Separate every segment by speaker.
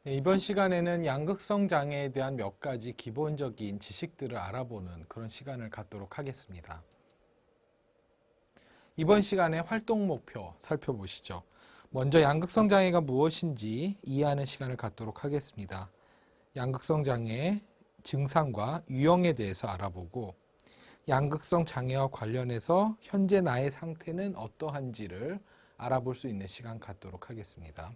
Speaker 1: 네, 이번 시간에는 양극성 장애에 대한 몇 가지 기본적인 지식들을 알아보는 그런 시간을 갖도록 하겠습니다. 이번 시간에 활동 목표 살펴보시죠. 먼저 양극성 장애가 무엇인지 이해하는 시간을 갖도록 하겠습니다. 양극성 장애의 증상과 유형에 대해서 알아보고 양극성 장애와 관련해서 현재 나의 상태는 어떠한지를 알아볼 수 있는 시간 갖도록 하겠습니다.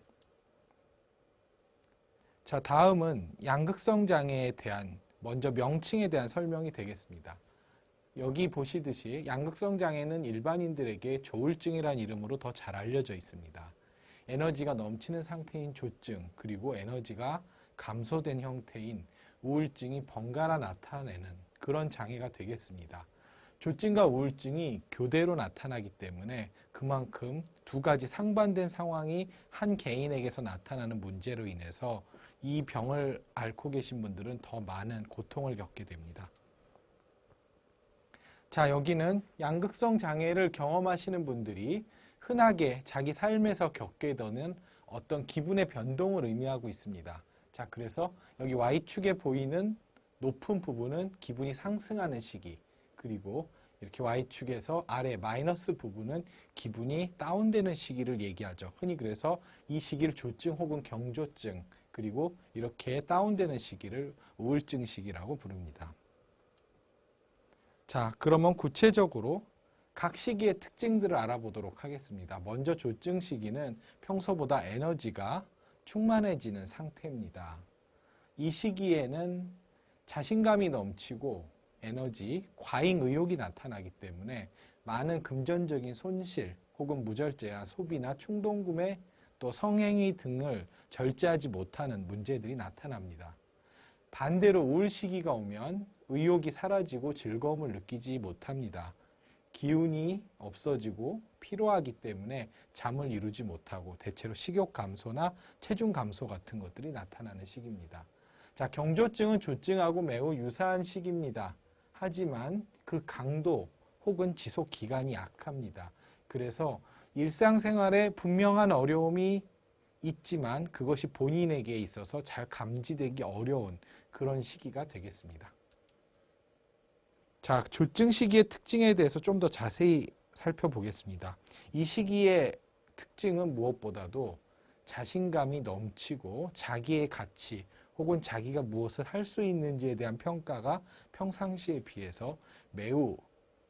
Speaker 1: 자, 다음은 양극성 장애에 대한 먼저 명칭에 대한 설명이 되겠습니다. 여기 보시듯이 양극성 장애는 일반인들에게 조울증이라는 이름으로 더 잘 알려져 있습니다. 에너지가 넘치는 상태인 조증, 그리고 에너지가 감소된 형태인 우울증이 번갈아 나타내는 그런 장애가 되겠습니다. 조증과 우울증이 교대로 나타나기 때문에 그만큼 두 가지 상반된 상황이 한 개인에게서 나타나는 문제로 인해서 이 병을 앓고 계신 분들은 더 많은 고통을 겪게 됩니다. 자, 여기는 양극성 장애를 경험하시는 분들이 흔하게 자기 삶에서 겪게 되는 어떤 기분의 변동을 의미하고 있습니다. 자, 그래서 여기 Y축에 보이는 높은 부분은 기분이 상승하는 시기, 그리고 이렇게 Y축에서 아래 마이너스 부분은 기분이 다운되는 시기를 얘기하죠. 흔히 그래서 이 시기를 조증 혹은 경조증, 그리고 이렇게 다운되는 시기를 우울증 시기라고 부릅니다. 자, 그러면 구체적으로 각 시기의 특징들을 알아보도록 하겠습니다. 먼저 조증 시기는 평소보다 에너지가 충만해지는 상태입니다. 이 시기에는 자신감이 넘치고 에너지, 과잉 의욕이 나타나기 때문에 많은 금전적인 손실 혹은 무절제한 소비나 충동구매 또 성행위 등을 절제하지 못하는 문제들이 나타납니다. 반대로 우울 시기가 오면 의욕이 사라지고 즐거움을 느끼지 못합니다. 기운이 없어지고 피로하기 때문에 잠을 이루지 못하고 대체로 식욕 감소나 체중 감소 같은 것들이 나타나는 시기입니다. 자, 경조증은 조증하고 매우 유사한 시기입니다. 하지만 그 강도 혹은 지속 기간이 약합니다. 그래서 일상생활에 분명한 어려움이 있지만 그것이 본인에게 있어서 잘 감지되기 어려운 그런 시기가 되겠습니다. 자, 조증 시기의 특징에 대해서 좀 더 자세히 살펴보겠습니다. 이 시기의 특징은 무엇보다도 자신감이 넘치고 자기의 가치 혹은 자기가 무엇을 할 수 있는지에 대한 평가가 평상시에 비해서 매우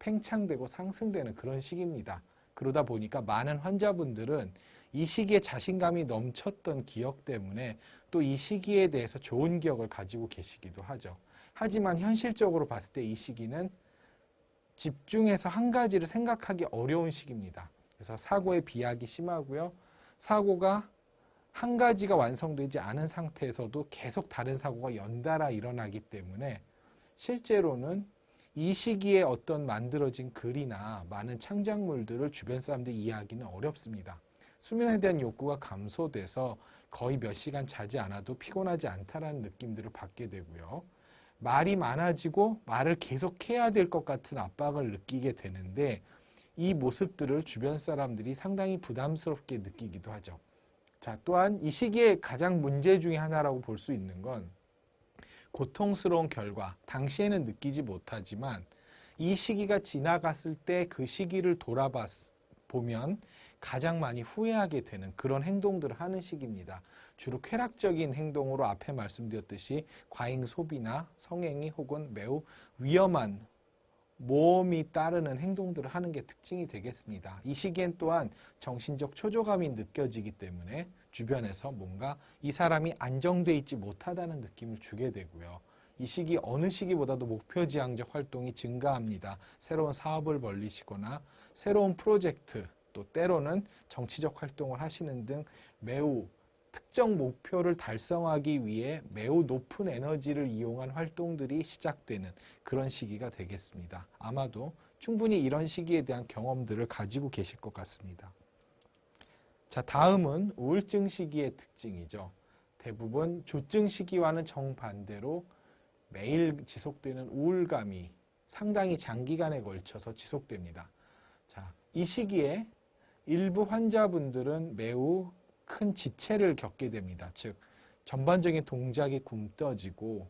Speaker 1: 팽창되고 상승되는 그런 시기입니다. 그러다 보니까 많은 환자분들은 이 시기에 자신감이 넘쳤던 기억 때문에 또 이 시기에 대해서 좋은 기억을 가지고 계시기도 하죠. 하지만 현실적으로 봤을 때 이 시기는 집중해서 한 가지를 생각하기 어려운 시기입니다. 그래서 사고의 비약이 심하고요. 사고가 한 가지가 완성되지 않은 상태에서도 계속 다른 사고가 연달아 일어나기 때문에 실제로는 이 시기에 어떤 만들어진 글이나 많은 창작물들을 주변 사람들이 이해하기는 어렵습니다. 수면에 대한 욕구가 감소돼서 거의 몇 시간 자지 않아도 피곤하지 않다라는 느낌들을 받게 되고요. 말이 많아지고 말을 계속 해야 될 것 같은 압박을 느끼게 되는데 이 모습들을 주변 사람들이 상당히 부담스럽게 느끼기도 하죠. 자, 또한 이 시기의 가장 문제 중에 하나라고 볼 수 있는 건 고통스러운 결과, 당시에는 느끼지 못하지만 이 시기가 지나갔을 때 그 시기를 돌아보면 가장 많이 후회하게 되는 그런 행동들을 하는 시기입니다. 주로 쾌락적인 행동으로 앞에 말씀드렸듯이 과잉 소비나 성행위 혹은 매우 위험한 모험이 따르는 행동들을 하는 게 특징이 되겠습니다. 이 시기엔 또한 정신적 초조감이 느껴지기 때문에 주변에서 뭔가 이 사람이 안정돼 있지 못하다는 느낌을 주게 되고요. 이 시기 어느 시기보다도 목표지향적 활동이 증가합니다. 새로운 사업을 벌리시거나 새로운 프로젝트 또 때로는 정치적 활동을 하시는 등 매우 특정 목표를 달성하기 위해 매우 높은 에너지를 이용한 활동들이 시작되는 그런 시기가 되겠습니다. 아마도 충분히 이런 시기에 대한 경험들을 가지고 계실 것 같습니다. 자, 다음은 우울증 시기의 특징이죠. 대부분 조증 시기와는 정반대로 매일 지속되는 우울감이 상당히 장기간에 걸쳐서 지속됩니다. 자, 이 시기에 일부 환자분들은 매우 큰 지체를 겪게 됩니다. 즉 전반적인 동작이 굼떠지고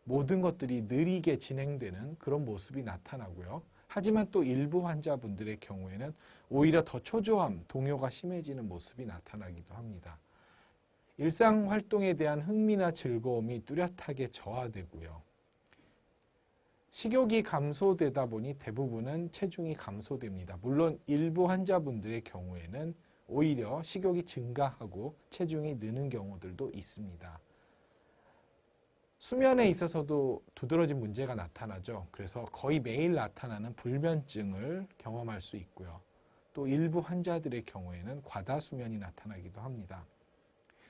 Speaker 1: 모든 것들이 느리게 진행되는 그런 모습이 나타나고요. 하지만 또 일부 환자분들의 경우에는 오히려 더 초조함, 동요가 심해지는 모습이 나타나기도 합니다. 일상활동에 대한 흥미나 즐거움이 뚜렷하게 저하되고요. 식욕이 감소되다 보니 대부분은 체중이 감소됩니다. 물론 일부 환자분들의 경우에는 오히려 식욕이 증가하고 체중이 느는 경우들도 있습니다. 수면에 있어서도 두드러진 문제가 나타나죠. 그래서 거의 매일 나타나는 불면증을 경험할 수 있고요. 또 일부 환자들의 경우에는 과다수면이 나타나기도 합니다.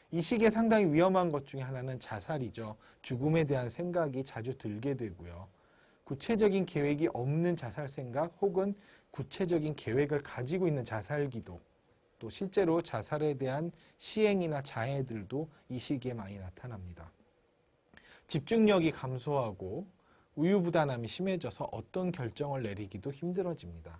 Speaker 1: 이 시기에 상당히 위험한 것 중에 하나는 자살이죠. 죽음에 대한 생각이 자주 들게 되고요. 구체적인 계획이 없는 자살 생각 혹은 구체적인 계획을 가지고 있는 자살 기도, 또 실제로 자살에 대한 시행이나 자해들도 이 시기에 많이 나타납니다. 집중력이 감소하고 우유부단함이 심해져서 어떤 결정을 내리기도 힘들어집니다.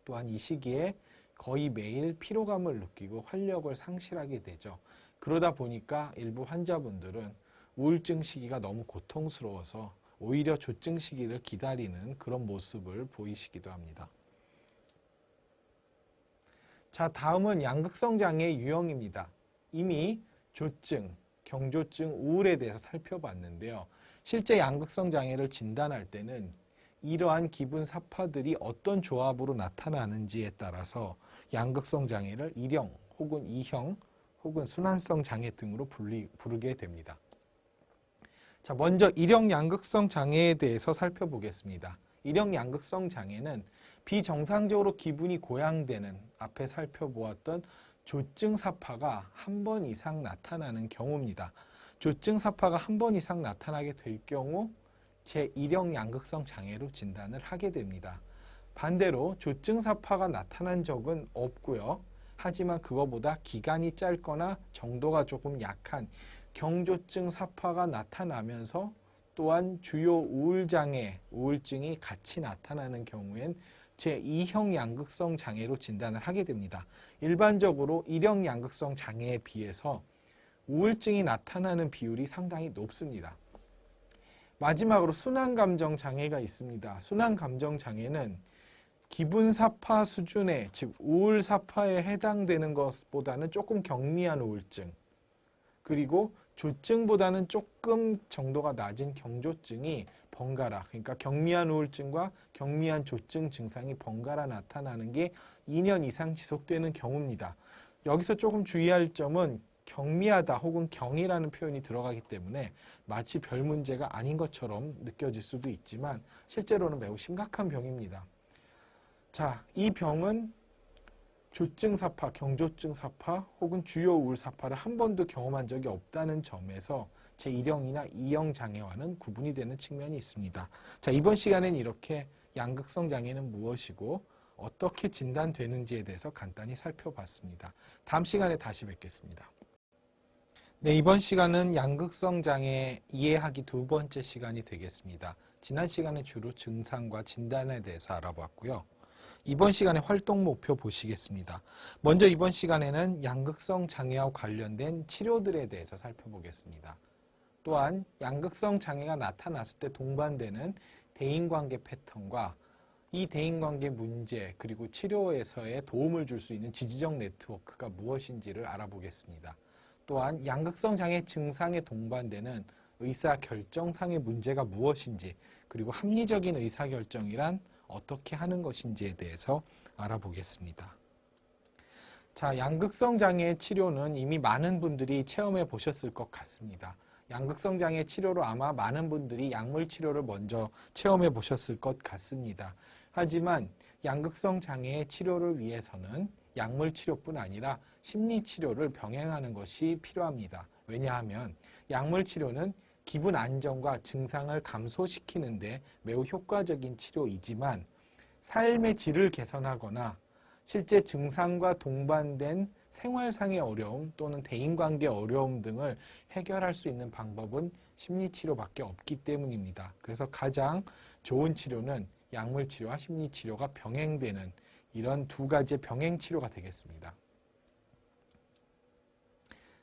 Speaker 1: 또한 이 시기에 거의 매일 피로감을 느끼고 활력을 상실하게 되죠. 그러다 보니까 일부 환자분들은 우울증 시기가 너무 고통스러워서 오히려 조증 시기를 기다리는 그런 모습을 보이시기도 합니다. 자, 다음은 양극성 장애의 유형입니다. 이미 조증, 경조증, 우울에 대해서 살펴봤는데요. 실제 양극성 장애를 진단할 때는 이러한 기분 사파들이 어떤 조합으로 나타나는지에 따라서 양극성 장애를 1형 혹은 2형 혹은 순환성 장애 등으로 부르게 됩니다. 자, 먼저 1형 양극성 장애에 대해서 살펴보겠습니다. 1형 양극성 장애는 비정상적으로 기분이 고양되는 앞에 살펴보았던 조증 사파가 한 번 이상 나타나는 경우입니다. 조증 사파가 한 번 이상 나타나게 될 경우 제1형 양극성 장애로 진단을 하게 됩니다. 반대로 조증 사파가 나타난 적은 없고요. 하지만 그거보다 기간이 짧거나 정도가 조금 약한 경조증 사파가 나타나면서 또한 주요 우울장애, 우울증이 같이 나타나는 경우엔 제2형 양극성 장애로 진단을 하게 됩니다. 일반적으로 1형 양극성 장애에 비해서 우울증이 나타나는 비율이 상당히 높습니다. 마지막으로 순환감정 장애가 있습니다. 순환감정 장애는 기분 사파 수준의, 즉 우울 사파에 해당되는 것보다는 조금 경미한 우울증, 그리고 조증보다는 조금 정도가 낮은 경조증이 번갈아, 그러니까 경미한 우울증과 경미한 조증 증상이 번갈아 나타나는 게 2년 이상 지속되는 경우입니다. 여기서 조금 주의할 점은 경미하다 혹은 경이라는 표현이 들어가기 때문에 마치 별 문제가 아닌 것처럼 느껴질 수도 있지만 실제로는 매우 심각한 병입니다. 자, 이 병은 조증 사파, 경조증 사파 혹은 주요 우울 사파를 한 번도 경험한 적이 없다는 점에서 제1형이나 2형 장애와는 구분이 되는 측면이 있습니다. 자, 이번 시간에는 이렇게 양극성 장애는 무엇이고 어떻게 진단되는지에 대해서 간단히 살펴봤습니다. 다음 시간에 다시 뵙겠습니다. 네, 이번 시간은 양극성 장애 이해하기 두 번째 시간이 되겠습니다. 지난 시간에 주로 증상과 진단에 대해서 알아봤고요. 이번 시간에 활동 목표 보시겠습니다. 먼저 이번 시간에는 양극성 장애와 관련된 치료들에 대해서 살펴보겠습니다. 또한 양극성 장애가 나타났을 때 동반되는 대인관계 패턴과 이 대인관계 문제 그리고 치료에서의 도움을 줄 수 있는 지지적 네트워크가 무엇인지를 알아보겠습니다. 또한 양극성 장애 증상에 동반되는 의사결정상의 문제가 무엇인지 그리고 합리적인 의사결정이란 어떻게 하는 것인지에 대해서 알아보겠습니다. 자, 양극성 장애의 치료는 이미 많은 분들이 체험해 보셨을 것 같습니다. 양극성 장애 치료로 아마 많은 분들이 약물 치료를 먼저 체험해 보셨을 것 같습니다. 하지만 양극성 장애의 치료를 위해서는 약물 치료뿐 아니라 심리 치료를 병행하는 것이 필요합니다. 왜냐하면 약물 치료는 기분 안정과 증상을 감소시키는데 매우 효과적인 치료이지만 삶의 질을 개선하거나 실제 증상과 동반된 생활상의 어려움 또는 대인관계 어려움 등을 해결할 수 있는 방법은 심리치료밖에 없기 때문입니다. 그래서 가장 좋은 치료는 약물치료와 심리치료가 병행되는 이런 두 가지의 병행치료가 되겠습니다.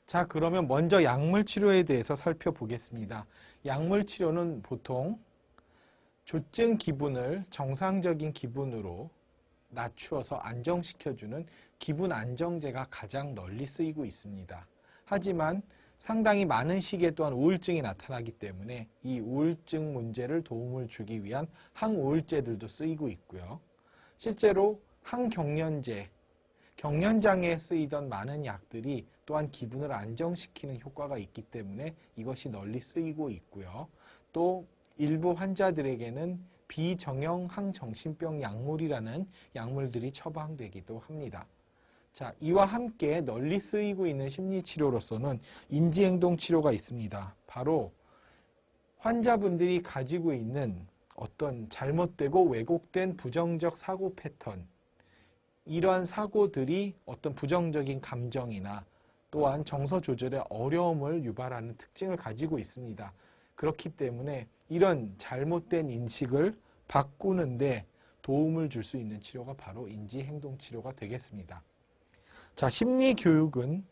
Speaker 1: 자, 그러면 먼저 약물 치료에 대해서 살펴보겠습니다. 약물 치료는 보통 조증 기분을 정상적인 기분으로 낮추어서 안정시켜주는 기분 안정제가 가장 널리 쓰이고 있습니다. 하지만 상당히 많은 시기에 또한 우울증이 나타나기 때문에 이 우울증 문제를 도움을 주기 위한 항우울제들도 쓰이고 있고요. 실제로 항경련제, 경련장애에 쓰이던 많은 약들이 또한 기분을 안정시키는 효과가 있기 때문에 이것이 널리 쓰이고 있고요. 또 일부 환자들에게는 비정형 항정신병 약물이라는 약물들이 처방되기도 합니다. 자, 이와 함께 널리 쓰이고 있는 심리치료로서는 인지행동치료가 있습니다. 바로 환자분들이 가지고 있는 어떤 잘못되고 왜곡된 부정적 사고 패턴, 이러한 사고들이 어떤 부정적인 감정이나 또한 정서 조절에 어려움을 유발하는 특징을 가지고 있습니다. 그렇기 때문에 이런 잘못된 인식을 바꾸는데 도움을 줄 수 있는 치료가 바로 인지행동치료가 되겠습니다. 자, 심리교육은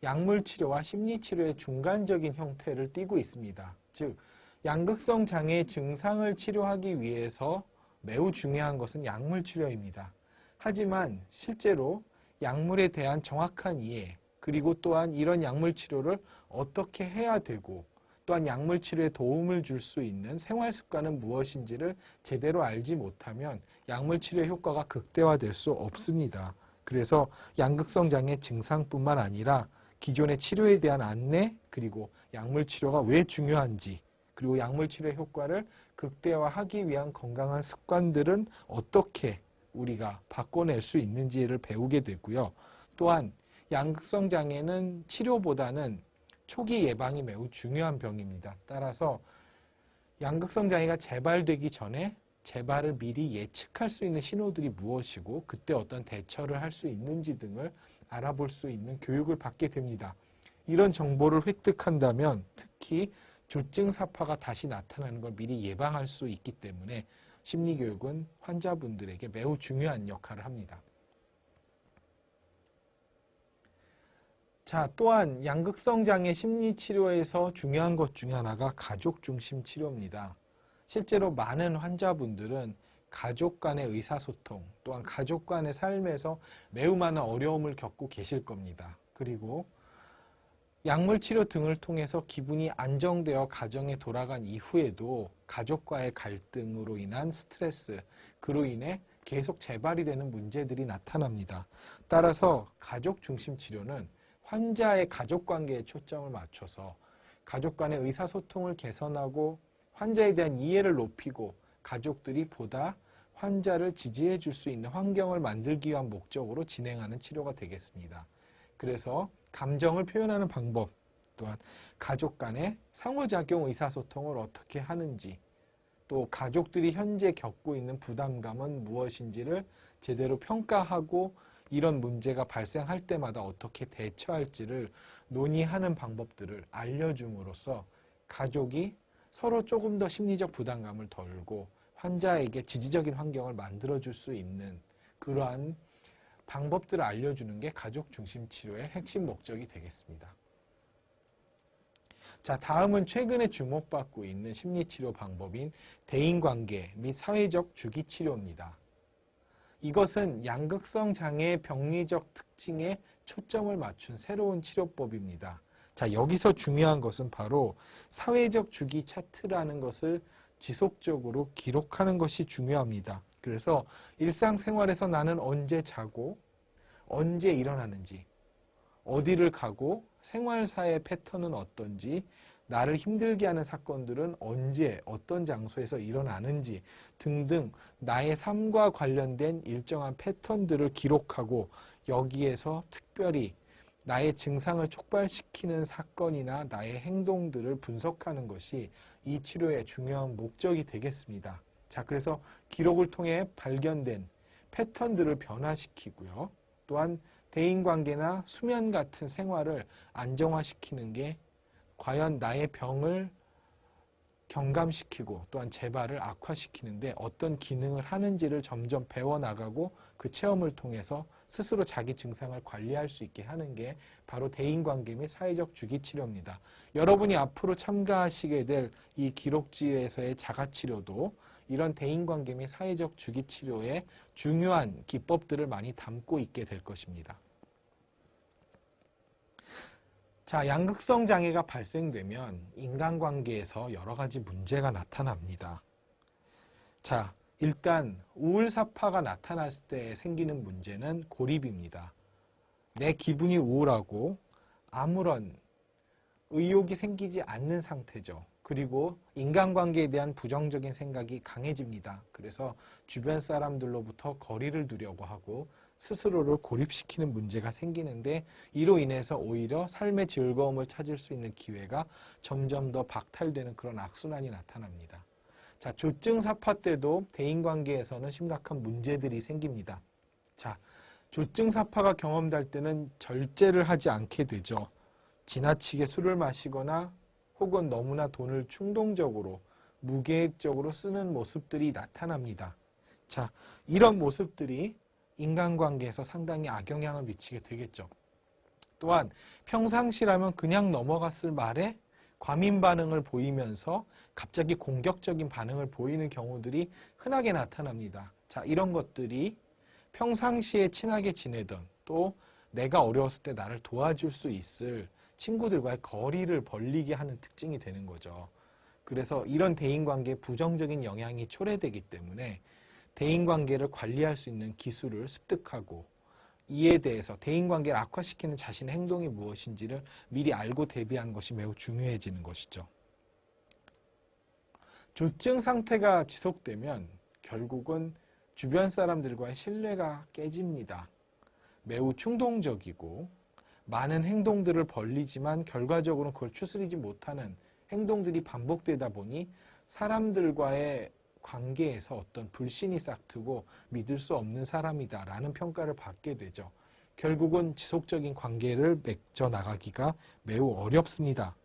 Speaker 1: 약물치료와 심리치료의 중간적인 형태를 띠고 있습니다. 즉, 양극성 장애 증상을 치료하기 위해서 매우 중요한 것은 약물치료입니다. 하지만 실제로 약물에 대한 정확한 이해, 그리고 또한 이런 약물치료를 어떻게 해야 되고 또한 약물치료에 도움을 줄 수 있는 생활습관은 무엇인지를 제대로 알지 못하면 약물치료의 효과가 극대화될 수 없습니다. 그래서 양극성 장애 증상뿐만 아니라 기존의 치료에 대한 안내, 그리고 약물치료가 왜 중요한지, 그리고 약물치료의 효과를 극대화하기 위한 건강한 습관들은 어떻게 우리가 바꿔낼 수 있는지를 배우게 되고요. 또한 양극성 장애는 치료보다는 초기 예방이 매우 중요한 병입니다. 따라서 양극성 장애가 재발되기 전에 재발을 미리 예측할 수 있는 신호들이 무엇이고 그때 어떤 대처를 할 수 있는지 등을 알아볼 수 있는 교육을 받게 됩니다. 이런 정보를 획득한다면 특히 조증사파가 다시 나타나는 걸 미리 예방할 수 있기 때문에 심리교육은 환자분들에게 매우 중요한 역할을 합니다. 자, 또한 양극성 장애 심리치료에서 중요한 것 중 하나가 가족 중심 치료입니다. 실제로 많은 환자분들은 가족 간의 의사소통, 또한 가족 간의 삶에서 매우 많은 어려움을 겪고 계실 겁니다. 그리고 약물치료 등을 통해서 기분이 안정되어 가정에 돌아간 이후에도 가족과의 갈등으로 인한 스트레스, 그로 인해 계속 재발이 되는 문제들이 나타납니다. 따라서 가족 중심 치료는 환자의 가족관계에 초점을 맞춰서 가족 간의 의사소통을 개선하고 환자에 대한 이해를 높이고 가족들이 보다 환자를 지지해 줄 수 있는 환경을 만들기 위한 목적으로 진행하는 치료가 되겠습니다. 그래서 감정을 표현하는 방법, 또한 가족 간의 상호작용 의사소통을 어떻게 하는지, 또 가족들이 현재 겪고 있는 부담감은 무엇인지를 제대로 평가하고 이런 문제가 발생할 때마다 어떻게 대처할지를 논의하는 방법들을 알려줌으로써 가족이 서로 조금 더 심리적 부담감을 덜고 환자에게 지지적인 환경을 만들어줄 수 있는 그러한 방법들을 알려주는 게 가족 중심 치료의 핵심 목적이 되겠습니다. 자, 다음은 최근에 주목받고 있는 심리치료 방법인 대인관계 및 사회적 주기치료입니다. 이것은 양극성 장애의 병리적 특징에 초점을 맞춘 새로운 치료법입니다. 자, 여기서 중요한 것은 바로 사회적 주기 차트라는 것을 지속적으로 기록하는 것이 중요합니다. 그래서 일상생활에서 나는 언제 자고 언제 일어나는지, 어디를 가고 생활사의 패턴은 어떤지, 나를 힘들게 하는 사건들은 언제 어떤 장소에서 일어나는지 등등 나의 삶과 관련된 일정한 패턴들을 기록하고 여기에서 특별히 나의 증상을 촉발시키는 사건이나 나의 행동들을 분석하는 것이 이 치료의 중요한 목적이 되겠습니다. 자, 그래서 기록을 통해 발견된 패턴들을 변화시키고요. 또한 대인관계나 수면 같은 생활을 안정화시키는 게 과연 나의 병을 경감시키고 또한 재발을 악화시키는데 어떤 기능을 하는지를 점점 배워나가고 그 체험을 통해서 스스로 자기 증상을 관리할 수 있게 하는 게 바로 대인관계 및 사회적 주기치료입니다. 여러분이 앞으로 참가하시게 될 이 기록지에서의 자가치료도 이런 대인관계 및 사회적 주기치료의 중요한 기법들을 많이 담고 있게 될 것입니다. 자, 양극성 장애가 발생되면 인간관계에서 여러 가지 문제가 나타납니다. 자, 일단 우울사파가 나타났을 때 생기는 문제는 고립입니다. 내 기분이 우울하고 아무런 의욕이 생기지 않는 상태죠. 그리고 인간관계에 대한 부정적인 생각이 강해집니다. 그래서 주변 사람들로부터 거리를 두려고 하고 스스로를 고립시키는 문제가 생기는데 이로 인해서 오히려 삶의 즐거움을 찾을 수 있는 기회가 점점 더 박탈되는 그런 악순환이 나타납니다. 자, 조증사파 때도 대인관계에서는 심각한 문제들이 생깁니다. 자, 조증사파가 경험될 때는 절제를 하지 않게 되죠. 지나치게 술을 마시거나 혹은 너무나 돈을 충동적으로 무계획적으로 쓰는 모습들이 나타납니다. 자, 이런 모습들이 인간관계에서 상당히 악영향을 미치게 되겠죠. 또한 평상시라면 그냥 넘어갔을 말에 과민 반응을 보이면서 갑자기 공격적인 반응을 보이는 경우들이 흔하게 나타납니다. 자, 이런 것들이 평상시에 친하게 지내던 또 내가 어려웠을 때 나를 도와줄 수 있을 친구들과의 거리를 벌리게 하는 특징이 되는 거죠. 그래서 이런 대인관계에 부정적인 영향이 초래되기 때문에 대인관계를 관리할 수 있는 기술을 습득하고 이에 대해서 대인관계를 악화시키는 자신의 행동이 무엇인지를 미리 알고 대비하는 것이 매우 중요해지는 것이죠. 조증 상태가 지속되면 결국은 주변 사람들과의 신뢰가 깨집니다. 매우 충동적이고 많은 행동들을 벌리지만 결과적으로 그걸 추스리지 못하는 행동들이 반복되다 보니 사람들과의 관계에서 어떤 불신이 싹트고 믿을 수 없는 사람이다라는 평가를 받게 되죠. 결국은 지속적인 관계를 맺어 나가기가 매우 어렵습니다.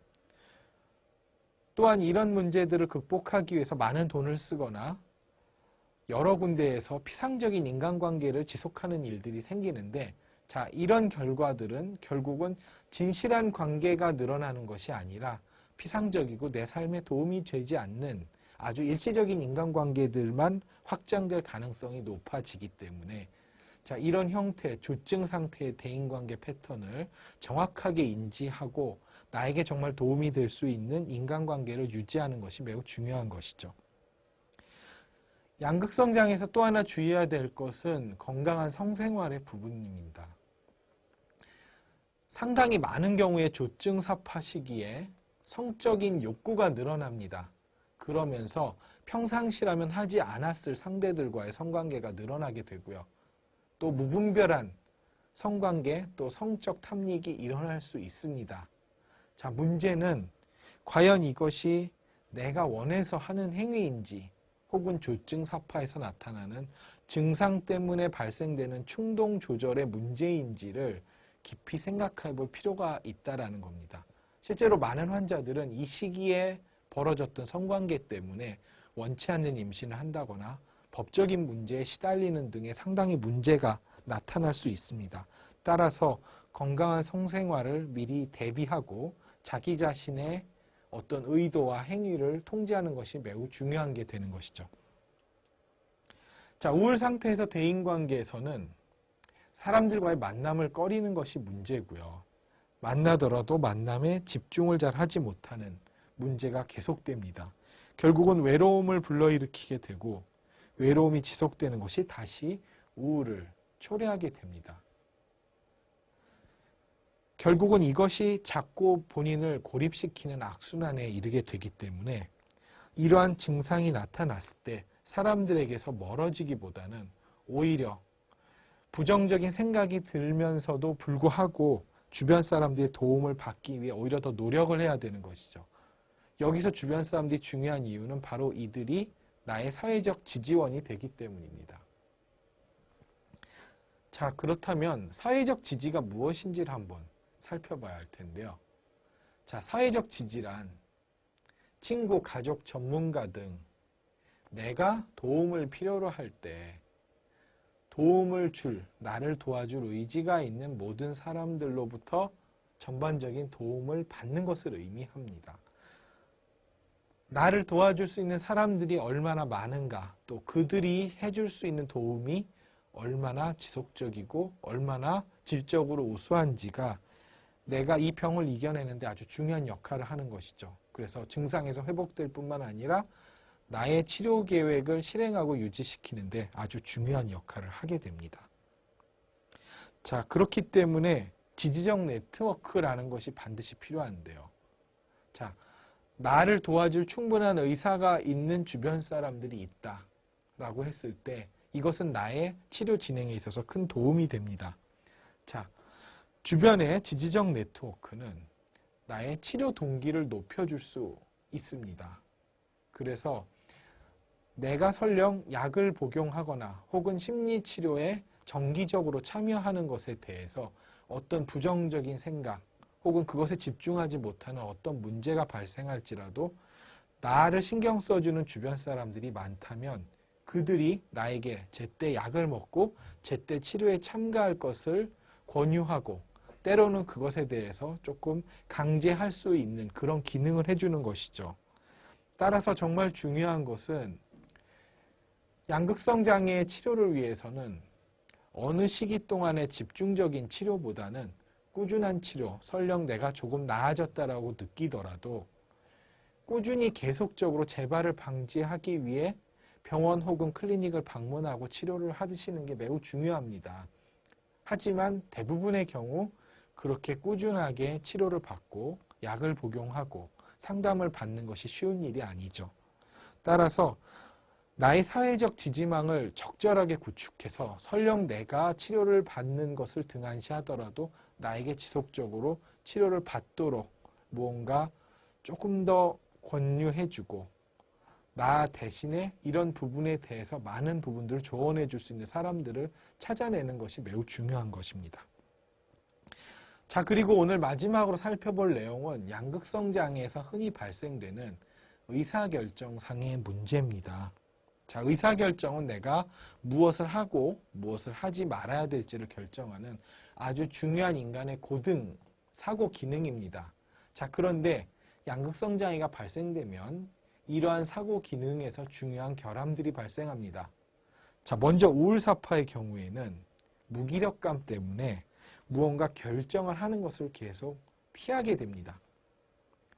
Speaker 1: 또한 이런 문제들을 극복하기 위해서 많은 돈을 쓰거나 여러 군데에서 피상적인 인간관계를 지속하는 일들이 생기는데 자, 이런 결과들은 결국은 진실한 관계가 늘어나는 것이 아니라 피상적이고 내 삶에 도움이 되지 않는 아주 일시적인 인간관계들만 확장될 가능성이 높아지기 때문에 자, 이런 형태, 조증 상태의 대인관계 패턴을 정확하게 인지하고 나에게 정말 도움이 될 수 있는 인간관계를 유지하는 것이 매우 중요한 것이죠. 양극성 장애에서 또 하나 주의해야 될 것은 건강한 성생활의 부분입니다. 상당히 많은 경우에 조증사파 시기에 성적인 욕구가 늘어납니다. 그러면서 평상시라면 하지 않았을 상대들과의 성관계가 늘어나게 되고요. 또 무분별한 성관계, 또 성적 탐닉이 일어날 수 있습니다. 자, 문제는 과연 이것이 내가 원해서 하는 행위인지 혹은 조증사파에서 나타나는 증상 때문에 발생되는 충동 조절의 문제인지를 깊이 생각해 볼 필요가 있다는 겁니다. 실제로 많은 환자들은 이 시기에 벌어졌던 성관계 때문에 원치 않는 임신을 한다거나 법적인 문제에 시달리는 등의 상당히 문제가 나타날 수 있습니다. 따라서 건강한 성생활을 미리 대비하고 자기 자신의 어떤 의도와 행위를 통제하는 것이 매우 중요한 게 되는 것이죠. 자, 우울 상태에서 대인관계에서는 사람들과의 만남을 꺼리는 것이 문제고요. 만나더라도 만남에 집중을 잘 하지 못하는 문제가 계속됩니다. 결국은 외로움을 불러일으키게 되고 외로움이 지속되는 것이 다시 우울을 초래하게 됩니다. 결국은 이것이 자꾸 본인을 고립시키는 악순환에 이르게 되기 때문에 이러한 증상이 나타났을 때 사람들에게서 멀어지기보다는 오히려 부정적인 생각이 들면서도 불구하고 주변 사람들의 도움을 받기 위해 오히려 더 노력을 해야 되는 것이죠. 여기서 주변 사람들이 중요한 이유는 바로 이들이 나의 사회적 지지원이 되기 때문입니다. 자, 그렇다면 사회적 지지가 무엇인지를 한번 살펴봐야 할 텐데요. 자, 사회적 지지란 친구, 가족, 전문가 등 내가 도움을 필요로 할 때 나를 도와줄 의지가 있는 모든 사람들로부터 전반적인 도움을 받는 것을 의미합니다. 나를 도와줄 수 있는 사람들이 얼마나 많은가, 또 그들이 해줄 수 있는 도움이 얼마나 지속적이고 얼마나 질적으로 우수한지가 내가 이 병을 이겨내는데 아주 중요한 역할을 하는 것이죠. 그래서 증상에서 회복될 뿐만 아니라 나의 치료 계획을 실행하고 유지시키는데 아주 중요한 역할을 하게 됩니다. 자, 그렇기 때문에 지지적 네트워크라는 것이 반드시 필요한데요. 자, 나를 도와줄 충분한 의사가 있는 주변 사람들이 있다라고 했을 때 이것은 나의 치료 진행에 있어서 큰 도움이 됩니다. 자, 주변의 지지적 네트워크는 나의 치료 동기를 높여줄 수 있습니다. 그래서 내가 설령 약을 복용하거나 혹은 심리치료에 정기적으로 참여하는 것에 대해서 어떤 부정적인 생각 혹은 그것에 집중하지 못하는 어떤 문제가 발생할지라도 나를 신경 써주는 주변 사람들이 많다면 그들이 나에게 제때 약을 먹고 제때 치료에 참가할 것을 권유하고 때로는 그것에 대해서 조금 강제할 수 있는 그런 기능을 해주는 것이죠. 따라서 정말 중요한 것은 양극성 장애의 치료를 위해서는 어느 시기 동안의 집중적인 치료보다는 꾸준한 치료, 설령 내가 조금 나아졌다라고 느끼더라도 꾸준히 계속적으로 재발을 방지하기 위해 병원 혹은 클리닉을 방문하고 치료를 하시는 게 매우 중요합니다. 하지만 대부분의 경우 그렇게 꾸준하게 치료를 받고 약을 복용하고 상담을 받는 것이 쉬운 일이 아니죠. 따라서 나의 사회적 지지망을 적절하게 구축해서 설령 내가 치료를 받는 것을 등한시하더라도 나에게 지속적으로 치료를 받도록 무언가 조금 더 권유해주고 나 대신에 이런 부분에 대해서 많은 부분들을 조언해 줄 수 있는 사람들을 찾아내는 것이 매우 중요한 것입니다. 자, 그리고 오늘 마지막으로 살펴볼 내용은 양극성 장애에서 흔히 발생되는 의사결정상의 문제입니다. 자, 의사결정은 내가 무엇을 하고 무엇을 하지 말아야 될지를 결정하는 아주 중요한 인간의 고등 사고 기능입니다. 자, 그런데 양극성 장애가 발생되면 이러한 사고 기능에서 중요한 결함들이 발생합니다. 자, 먼저 우울사파의 경우에는 무기력감 때문에 무언가 결정을 하는 것을 계속 피하게 됩니다.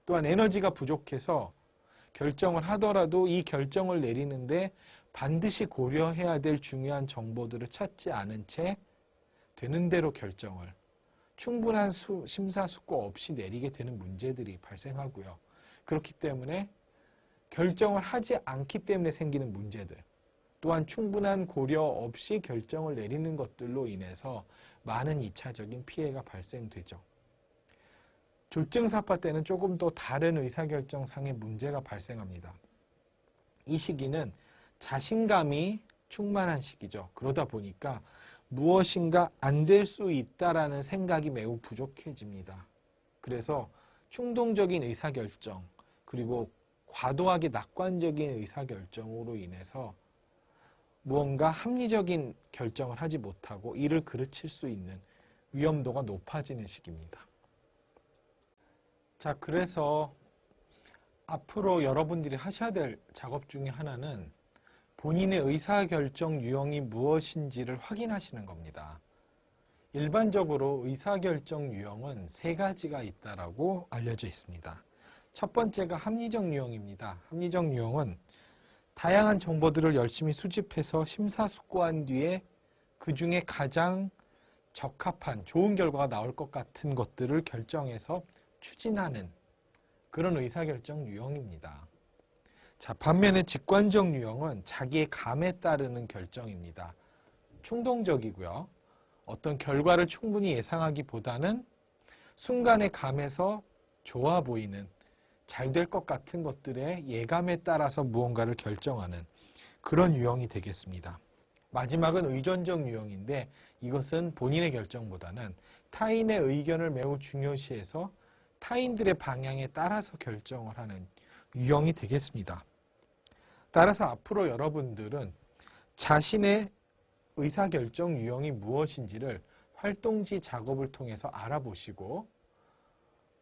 Speaker 1: 또한 에너지가 부족해서 결정을 하더라도 이 결정을 내리는데 반드시 고려해야 될 중요한 정보들을 찾지 않은 채 되는 대로 결정을 충분한 심사숙고 없이 내리게 되는 문제들이 발생하고요. 그렇기 때문에 결정을 하지 않기 때문에 생기는 문제들, 또한 충분한 고려 없이 결정을 내리는 것들로 인해서 많은 2차적인 피해가 발생되죠. 조증사파 때는 조금 더 다른 의사결정상의 문제가 발생합니다. 이 시기는 자신감이 충만한 시기죠. 그러다 보니까 무엇인가 안 될 수 있다라는 생각이 매우 부족해집니다. 그래서 충동적인 의사결정, 그리고 과도하게 낙관적인 의사결정으로 인해서 무언가 합리적인 결정을 하지 못하고 이를 그르칠 수 있는 위험도가 높아지는 시기입니다. 자, 그래서 앞으로 여러분들이 하셔야 될 작업 중에 하나는 본인의 의사결정 유형이 무엇인지를 확인하시는 겁니다. 일반적으로 의사결정 유형은 3가지가 있다고 알려져 있습니다. 첫 번째가 합리적 유형입니다. 합리적 유형은 다양한 정보들을 열심히 수집해서 심사숙고한 뒤에 그 중에 가장 적합한 좋은 결과가 나올 것 같은 것들을 결정해서 추진하는 그런 의사결정 유형입니다. 자, 반면에 직관적 유형은 자기의 감에 따르는 결정입니다. 충동적이고요. 어떤 결과를 충분히 예상하기보다는 순간의 감에서 좋아 보이는 잘 될 것 같은 것들의 예감에 따라서 무언가를 결정하는 그런 유형이 되겠습니다. 마지막은 의존적 유형인데 이것은 본인의 결정보다는 타인의 의견을 매우 중요시해서 타인들의 방향에 따라서 결정을 하는 유형이 되겠습니다. 따라서 앞으로 여러분들은 자신의 의사결정 유형이 무엇인지를 활동지 작업을 통해서 알아보시고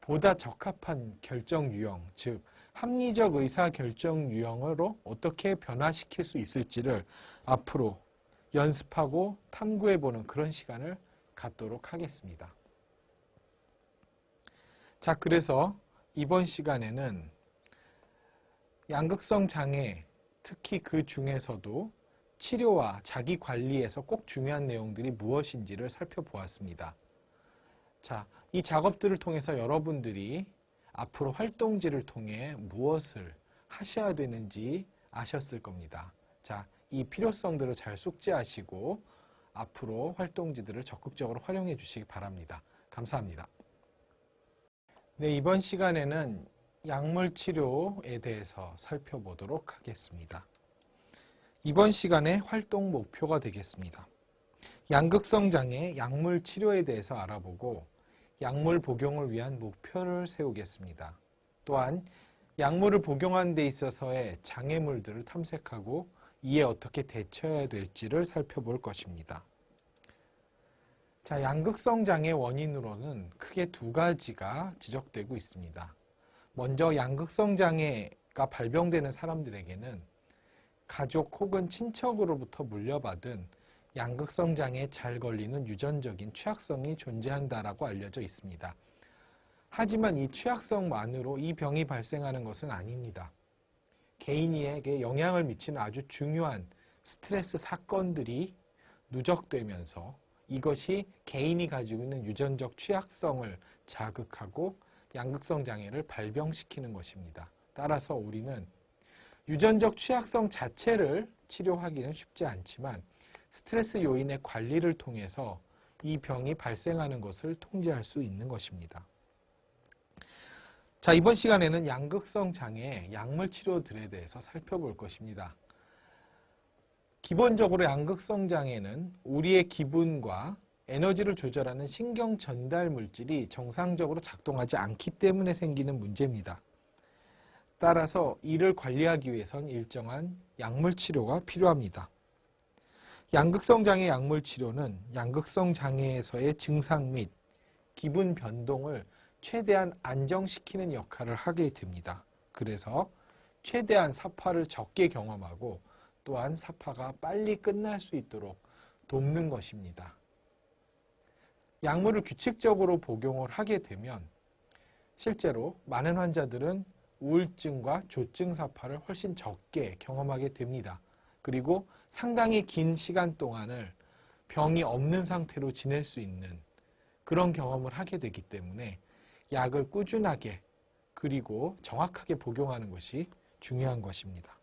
Speaker 1: 보다 적합한 결정 유형, 즉 합리적 의사결정 유형으로 어떻게 변화시킬 수 있을지를 앞으로 연습하고 탐구해보는 그런 시간을 갖도록 하겠습니다. 자, 그래서 이번 시간에는 양극성 장애, 특히 그 중에서도 치료와 자기 관리에서 꼭 중요한 내용들이 무엇인지를 살펴보았습니다. 자, 이 작업들을 통해서 여러분들이 앞으로 활동지를 통해 무엇을 하셔야 되는지 아셨을 겁니다. 자, 이 필요성들을 잘 숙지하시고 앞으로 활동지들을 적극적으로 활용해 주시기 바랍니다. 감사합니다. 네, 이번 시간에는 약물 치료에 대해서 살펴보도록 하겠습니다. 이번 시간의 활동 목표가 되겠습니다. 양극성 장애 약물 치료에 대해서 알아보고 약물 복용을 위한 목표를 세우겠습니다. 또한 약물을 복용하는 데 있어서의 장애물들을 탐색하고 이에 어떻게 대처해야 될지를 살펴볼 것입니다. 자, 양극성 장애 원인으로는 크게 두 가지가 지적되고 있습니다. 먼저 양극성 장애가 발병되는 사람들에게는 가족 혹은 친척으로부터 물려받은 양극성 장애에 잘 걸리는 유전적인 취약성이 존재한다라고 알려져 있습니다. 하지만 이 취약성만으로 이 병이 발생하는 것은 아닙니다. 개인에게 영향을 미치는 아주 중요한 스트레스 사건들이 누적되면서 이것이 개인이 가지고 있는 유전적 취약성을 자극하고 양극성 장애를 발병시키는 것입니다. 따라서 우리는 유전적 취약성 자체를 치료하기는 쉽지 않지만 스트레스 요인의 관리를 통해서 이 병이 발생하는 것을 통제할 수 있는 것입니다. 자, 이번 시간에는 양극성 장애 약물 치료들에 대해서 살펴볼 것입니다. 기본적으로 양극성 장애는 우리의 기분과 에너지를 조절하는 신경 전달 물질이 정상적으로 작동하지 않기 때문에 생기는 문제입니다. 따라서 이를 관리하기 위해선 일정한 약물 치료가 필요합니다. 양극성 장애 약물 치료는 양극성 장애에서의 증상 및 기분 변동을 최대한 안정시키는 역할을 하게 됩니다. 그래서 최대한 사파를 적게 경험하고 또한 사파가 빨리 끝날 수 있도록 돕는 것입니다. 약물을 규칙적으로 복용을 하게 되면 실제로 많은 환자들은 우울증과 조증 사파를 훨씬 적게 경험하게 됩니다. 그리고 상당히 긴 시간 동안을 병이 없는 상태로 지낼 수 있는 그런 경험을 하게 되기 때문에 약을 꾸준하게 그리고 정확하게 복용하는 것이 중요한 것입니다.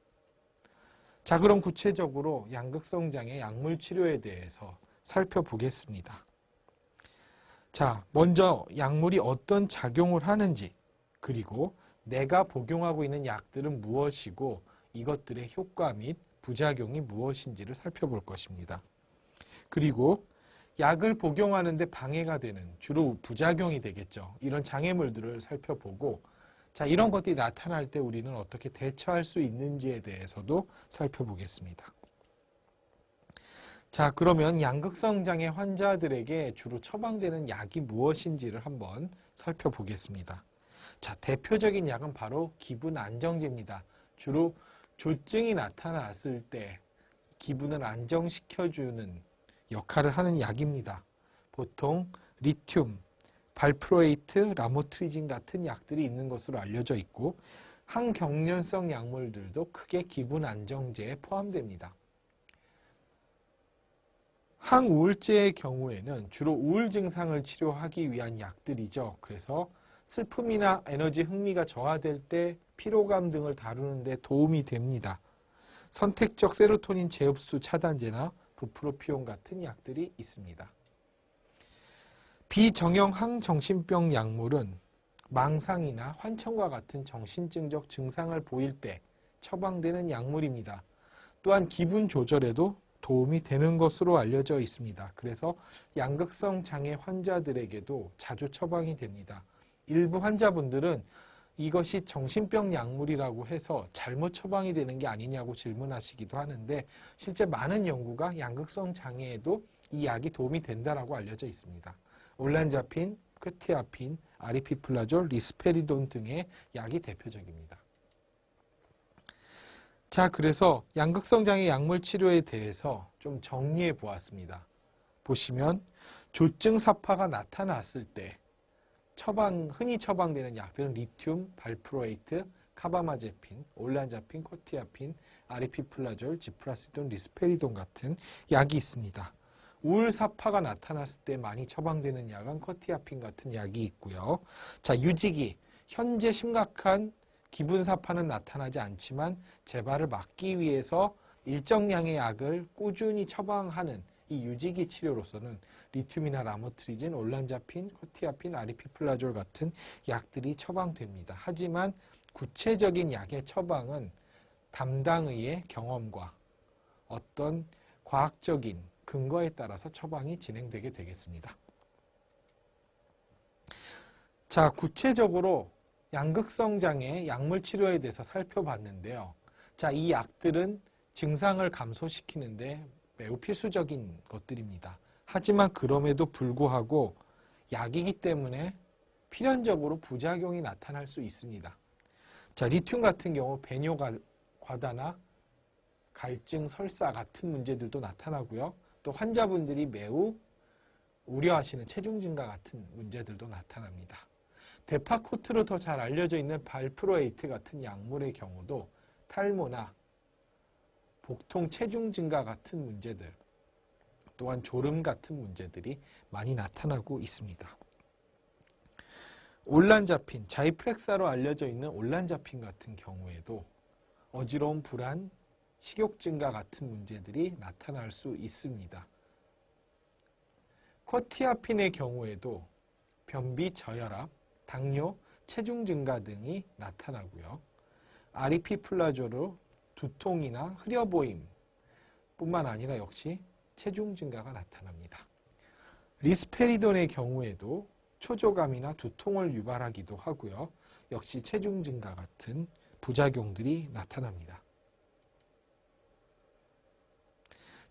Speaker 1: 자, 그럼 구체적으로 양극성 장애 약물 치료에 대해서 살펴보겠습니다. 자, 먼저 약물이 어떤 작용을 하는지 그리고 내가 복용하고 있는 약들은 무엇이고 이것들의 효과 및 부작용이 무엇인지를 살펴볼 것입니다. 그리고 약을 복용하는 데 방해가 되는 주로 부작용이 되겠죠. 이런 장애물들을 살펴보고 자, 이런 것들이 나타날 때 우리는 어떻게 대처할 수 있는지에 대해서도 살펴보겠습니다. 자, 그러면 양극성 장애 환자들에게 주로 처방되는 약이 무엇인지를 한번 살펴보겠습니다. 자, 대표적인 약은 바로 기분 안정제입니다. 주로 조증이 나타났을 때 기분을 안정시켜주는 역할을 하는 약입니다. 보통 리튬, 발프로에이트, 라모트리진 같은 약들이 있는 것으로 알려져 있고 항경련성 약물들도 크게 기분 안정제에 포함됩니다. 항우울제의 경우에는 주로 우울 증상을 치료하기 위한 약들이죠. 그래서 슬픔이나 에너지 흥미가 저하될 때 피로감 등을 다루는 데 도움이 됩니다. 선택적 세로토닌 재흡수 차단제나 부프로피온 같은 약들이 있습니다. 비정형 항정신병 약물은 망상이나 환청과 같은 정신증적 증상을 보일 때 처방되는 약물입니다. 또한 기분 조절에도 도움이 되는 것으로 알려져 있습니다. 그래서 양극성 장애 환자들에게도 자주 처방이 됩니다. 일부 환자분들은 이것이 정신병 약물이라고 해서 잘못 처방이 되는 게 아니냐고 질문하시기도 하는데 실제 많은 연구가 양극성 장애에도 이 약이 도움이 된다라고 알려져 있습니다. 올란자핀, 퀘티아핀, 아리피플라졸, 리스페리돈 등의 약이 대표적입니다. 자, 그래서 양극성 장애 약물 치료에 대해서 좀 정리해 보았습니다. 보시면 조증 사파가 나타났을 때 흔히 처방되는 약들은 리튬, 발프로에이트, 카바마제핀, 올란자핀, 퀘티아핀, 아리피플라졸, 지프라시돈, 리스페리돈 같은 약이 있습니다. 우울 사파가 나타났을 때 많이 처방되는 약은 퀘티아핀 같은 약이 있고요. 자, 유지기. 현재 심각한 기분 사파는 나타나지 않지만 재발을 막기 위해서 일정량의 약을 꾸준히 처방하는 이 유지기 치료로서는 리튬이나 라모트리진, 올란자핀, 퀘티아핀, 아리피플라졸 같은 약들이 처방됩니다. 하지만 구체적인 약의 처방은 담당의의 경험과 어떤 과학적인 근거에 따라서 처방이 진행되게 되겠습니다. 자, 구체적으로 양극성 장애 약물 치료에 대해서 살펴봤는데요. 자, 이 약들은 증상을 감소시키는데 매우 필수적인 것들입니다. 하지만 그럼에도 불구하고 약이기 때문에 필연적으로 부작용이 나타날 수 있습니다. 자, 리튬 같은 경우 배뇨 과다나 갈증, 설사 같은 문제들도 나타나고요. 또 환자분들이 매우 우려하시는 체중 증가 같은 문제들도 나타납니다. 데파코트로 더 잘 알려져 있는 발프로에이트 같은 약물의 경우도 탈모나 복통 체중 증가 같은 문제들, 또한 졸음 같은 문제들이 많이 나타나고 있습니다. 올란자핀, 자이프렉사로 알려져 있는 올란자핀 같은 경우에도 어지러움, 불안, 식욕 증가 같은 문제들이 나타날 수 있습니다. 퀘티아핀의 경우에도 변비, 저혈압, 당뇨, 체중 증가 등이 나타나고요. 아리피플라졸로 두통이나 흐려보임 뿐만 아니라 역시 체중 증가가 나타납니다. 리스페리돈의 경우에도 초조감이나 두통을 유발하기도 하고요. 역시 체중 증가 같은 부작용들이 나타납니다.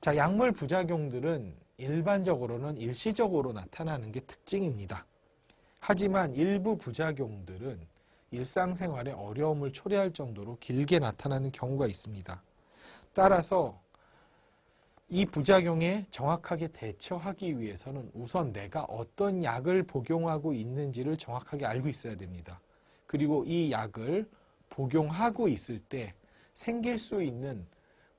Speaker 1: 자, 약물 부작용들은 일반적으로는 일시적으로 나타나는 게 특징입니다. 하지만 일부 부작용들은 일상생활에 어려움을 초래할 정도로 길게 나타나는 경우가 있습니다. 따라서 이 부작용에 정확하게 대처하기 위해서는 우선 내가 어떤 약을 복용하고 있는지를 정확하게 알고 있어야 됩니다. 그리고 이 약을 복용하고 있을 때 생길 수 있는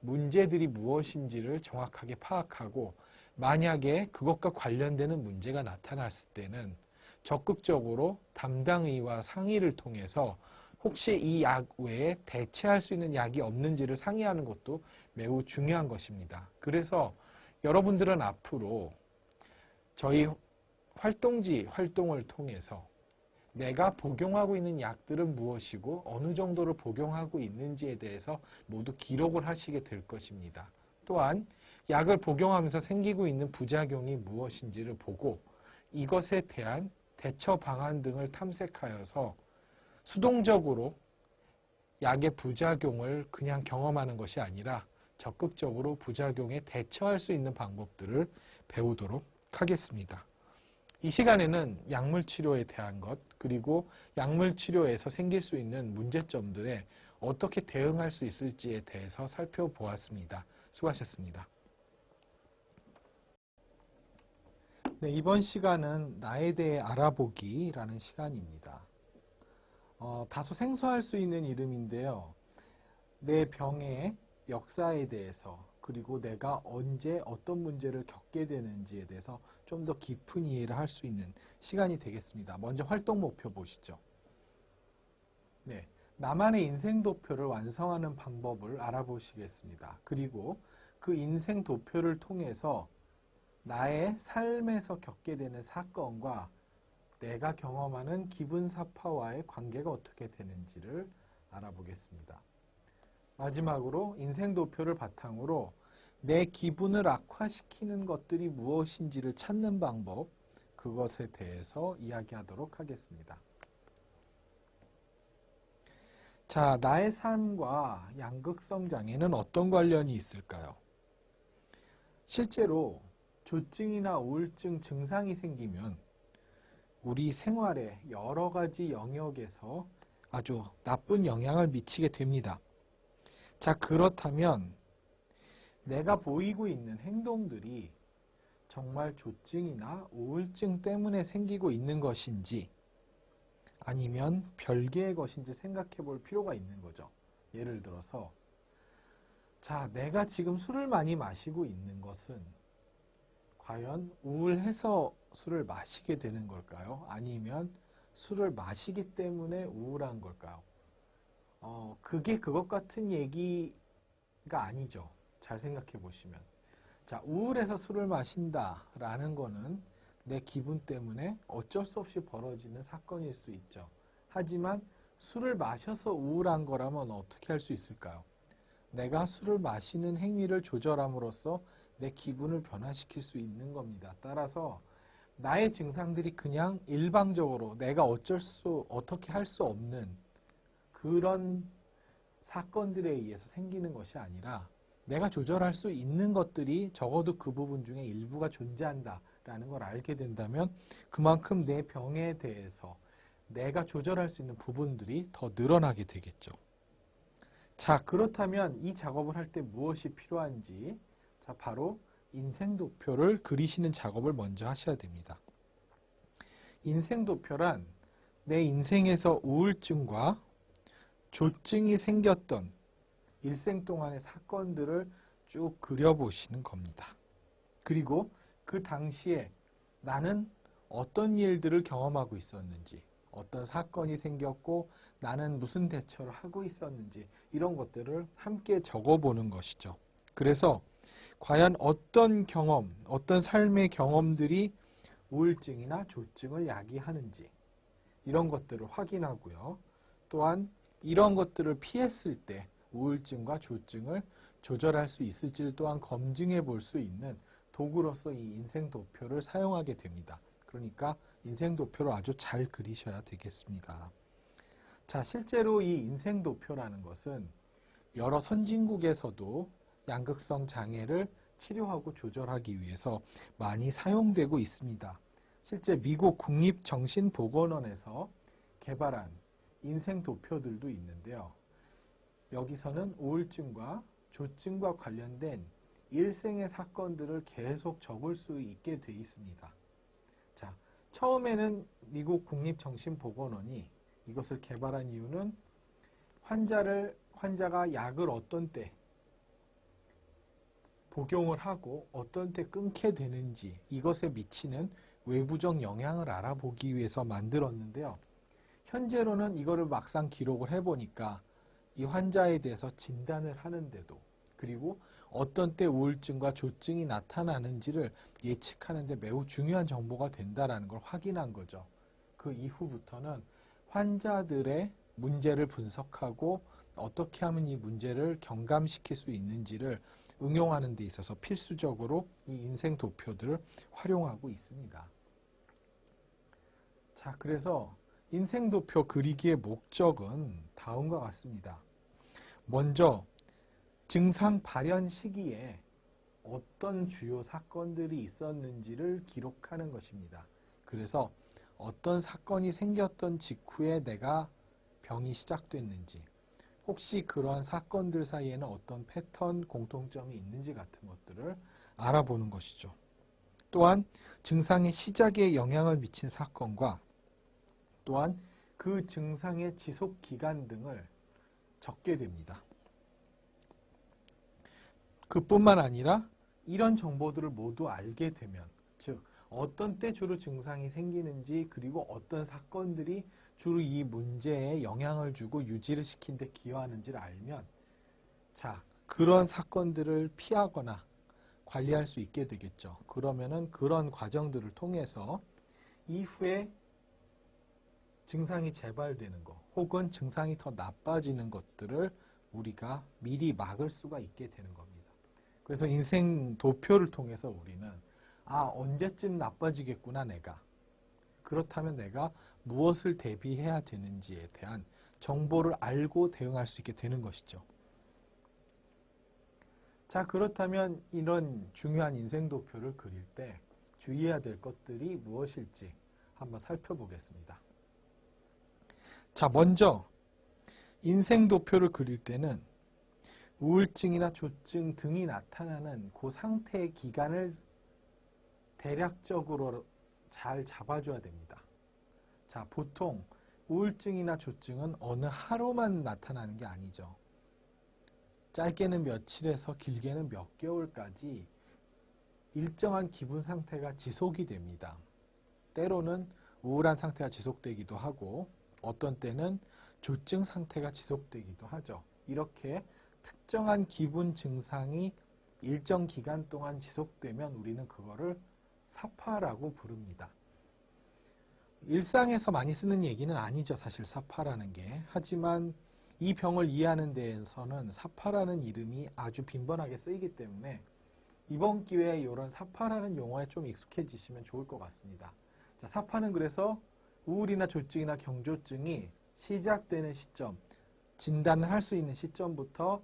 Speaker 1: 문제들이 무엇인지를 정확하게 파악하고 만약에 그것과 관련되는 문제가 나타났을 때는 적극적으로 담당의와 상의를 통해서 혹시 이 약 외에 대체할 수 있는 약이 없는지를 상의하는 것도 매우 중요한 것입니다. 그래서 여러분들은 앞으로 저희 활동지 활동을 통해서 내가 복용하고 있는 약들은 무엇이고 어느 정도를 복용하고 있는지에 대해서 모두 기록을 하시게 될 것입니다. 또한 약을 복용하면서 생기고 있는 부작용이 무엇인지를 보고 이것에 대한 대처 방안 등을 탐색하여서 수동적으로 약의 부작용을 그냥 경험하는 것이 아니라 적극적으로 부작용에 대처할 수 있는 방법들을 배우도록 하겠습니다. 이 시간에는 약물 치료에 대한 것, 그리고 약물 치료에서 생길 수 있는 문제점들에 어떻게 대응할 수 있을지에 대해서 살펴보았습니다. 수고하셨습니다. 네, 이번 시간은 나에 대해 알아보기라는 시간입니다. 다소 생소할 수 있는 이름인데요. 내 병의 역사에 대해서 그리고 내가 언제 어떤 문제를 겪게 되는지에 대해서 좀 더 깊은 이해를 할 수 있는 시간이 되겠습니다. 먼저 활동 목표 보시죠. 네, 나만의 인생 도표를 완성하는 방법을 알아보시겠습니다. 그리고 그 인생 도표를 통해서 나의 삶에서 겪게 되는 사건과 내가 경험하는 기분 사파와의 관계가 어떻게 되는지를 알아보겠습니다. 마지막으로 인생 도표를 바탕으로 내 기분을 악화시키는 것들이 무엇인지를 찾는 방법, 그것에 대해서 이야기하도록 하겠습니다. 자, 나의 삶과 양극성 장애는 어떤 관련이 있을까요? 실제로 조증이나 우울증 증상이 생기면 우리 생활의 여러 가지 영역에서 아주 나쁜 영향을 미치게 됩니다. 자, 그렇다면 내가 보이고 있는 행동들이 정말 조증이나 우울증 때문에 생기고 있는 것인지 아니면 별개의 것인지 생각해 볼 필요가 있는 거죠. 예를 들어서 자, 내가 지금 술을 많이 마시고 있는 것은 과연 우울해서 술을 마시게 되는 걸까요? 아니면 술을 마시기 때문에 우울한 걸까요? 그게 그것 같은 얘기가 아니죠. 잘 생각해 보시면. 자, 우울해서 술을 마신다라는 거는 내 기분 때문에 어쩔 수 없이 벌어지는 사건일 수 있죠. 하지만 술을 마셔서 우울한 거라면 어떻게 할 수 있을까요? 내가 술을 마시는 행위를 조절함으로써 내 기분을 변화시킬 수 있는 겁니다. 따라서 나의 증상들이 그냥 일방적으로 내가 어떻게 할 수 없는 그런 사건들에 의해서 생기는 것이 아니라 내가 조절할 수 있는 것들이 적어도 그 부분 중에 일부가 존재한다라는 걸 알게 된다면 그만큼 내 병에 대해서 내가 조절할 수 있는 부분들이 더 늘어나게 되겠죠. 자, 그렇다면 이 작업을 할 때 무엇이 필요한지, 자, 바로 인생도표를 그리시는 작업을 먼저 하셔야 됩니다. 인생도표란 내 인생에서 우울증과 조증이 생겼던 일생 동안의 사건들을 쭉 그려보시는 겁니다. 그리고 그 당시에 나는 어떤 일들을 경험하고 있었는지, 어떤 사건이 생겼고 나는 무슨 대처를 하고 있었는지 이런 것들을 함께 적어보는 것이죠. 그래서 과연 어떤 경험, 어떤 삶의 경험들이 우울증이나 조증을 야기하는지 이런 것들을 확인하고요. 또한 이런 것들을 피했을 때 우울증과 조증을 조절할 수 있을지를 또한 검증해 볼 수 있는 도구로서 이 인생도표를 사용하게 됩니다. 그러니까 인생도표를 아주 잘 그리셔야 되겠습니다. 자, 실제로 이 인생도표라는 것은 여러 선진국에서도 양극성 장애를 치료하고 조절하기 위해서 많이 사용되고 있습니다. 실제 미국 국립정신보건원에서 개발한 인생도표들도 있는데요. 여기서는 우울증과 조증과 관련된 일생의 사건들을 계속 적을 수 있게 돼 있습니다. 자, 처음에는 미국 국립정신보건원이 이것을 개발한 이유는 환자가 약을 어떤 때 복용을 하고 어떤 때 끊게 되는지 이것에 미치는 외부적 영향을 알아보기 위해서 만들었는데요. 현재로는 이거를 막상 기록을 해보니까 이 환자에 대해서 진단을 하는데도 그리고 어떤 때 우울증과 조증이 나타나는지를 예측하는 데 매우 중요한 정보가 된다는 걸 확인한 거죠. 그 이후부터는 환자들의 문제를 분석하고 어떻게 하면 이 문제를 경감시킬 수 있는지를 응용하는 데 있어서 필수적으로 이 인생 도표들을 활용하고 있습니다. 자, 그래서 인생 도표 그리기의 목적은 다음과 같습니다. 먼저 증상 발현 시기에 어떤 주요 사건들이 있었는지를 기록하는 것입니다. 그래서 어떤 사건이 생겼던 직후에 내가 병이 시작됐는지 혹시 그러한 사건들 사이에는 어떤 패턴, 공통점이 있는지 같은 것들을 알아보는 것이죠. 또한 증상의 시작에 영향을 미친 사건과 또한 그 증상의 지속 기간 등을 적게 됩니다. 그뿐만 아니라 이런 정보들을 모두 알게 되면, 즉 어떤 때 주로 증상이 생기는지 그리고 어떤 사건들이 주로 이 문제에 영향을 주고 유지를 시킨 데 기여하는지를 알면 자, 그런 사건들을 피하거나 관리할 수 있게 되겠죠. 그러면은 그런 과정들을 통해서 이후에 증상이 재발되는 것 혹은 증상이 더 나빠지는 것들을 우리가 미리 막을 수가 있게 되는 겁니다. 그래서 인생 도표를 통해서 우리는 언제쯤 나빠지겠구나 내가. 그렇다면 내가 무엇을 대비해야 되는지에 대한 정보를 알고 대응할 수 있게 되는 것이죠. 자, 그렇다면 이런 중요한 인생도표를 그릴 때 주의해야 될 것들이 무엇일지 한번 살펴보겠습니다. 자, 먼저 인생도표를 그릴 때는 우울증이나 조증 등이 나타나는 그 상태의 기간을 대략적으로 잘 잡아줘야 됩니다. 자, 보통 우울증이나 조증은 어느 하루만 나타나는 게 아니죠. 짧게는 며칠에서 길게는 몇 개월까지 일정한 기분 상태가 지속이 됩니다. 때로는 우울한 상태가 지속되기도 하고 어떤 때는 조증 상태가 지속되기도 하죠. 이렇게 특정한 기분 증상이 일정 기간 동안 지속되면 우리는 그거를 사파라고 부릅니다. 일상에서 많이 쓰는 얘기는 아니죠. 사실 사파라는 게. 하지만 이 병을 이해하는 데에서는 사파라는 이름이 아주 빈번하게 쓰이기 때문에 이번 기회에 이런 사파라는 용어에 좀 익숙해지시면 좋을 것 같습니다. 자, 사파는 그래서 우울이나 조증이나 경조증이 시작되는 시점, 진단을 할 수 있는 시점부터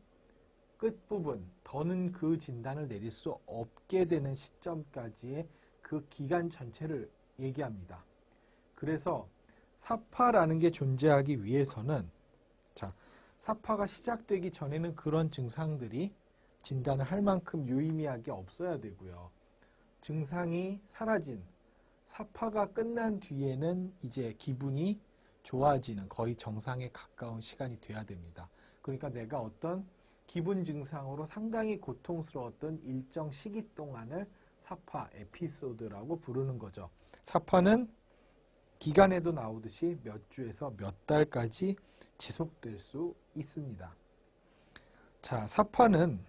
Speaker 1: 끝부분, 더는 그 진단을 내릴 수 없게 되는 시점까지의 그 기간 전체를 얘기합니다. 그래서 사파라는 게 존재하기 위해서는 자, 사파가 시작되기 전에는 그런 증상들이 진단을 할 만큼 유의미하게 없어야 되고요. 증상이 사라진 사파가 끝난 뒤에는 이제 기분이 좋아지는 거의 정상에 가까운 시간이 돼야 됩니다. 그러니까 내가 어떤 기분 증상으로 상당히 고통스러웠던 일정 시기 동안을 사파, 에피소드라고 부르는 거죠. 사파는 기간에도 나오듯이 몇 주에서 몇 달까지 지속될 수 있습니다. 자, 사파는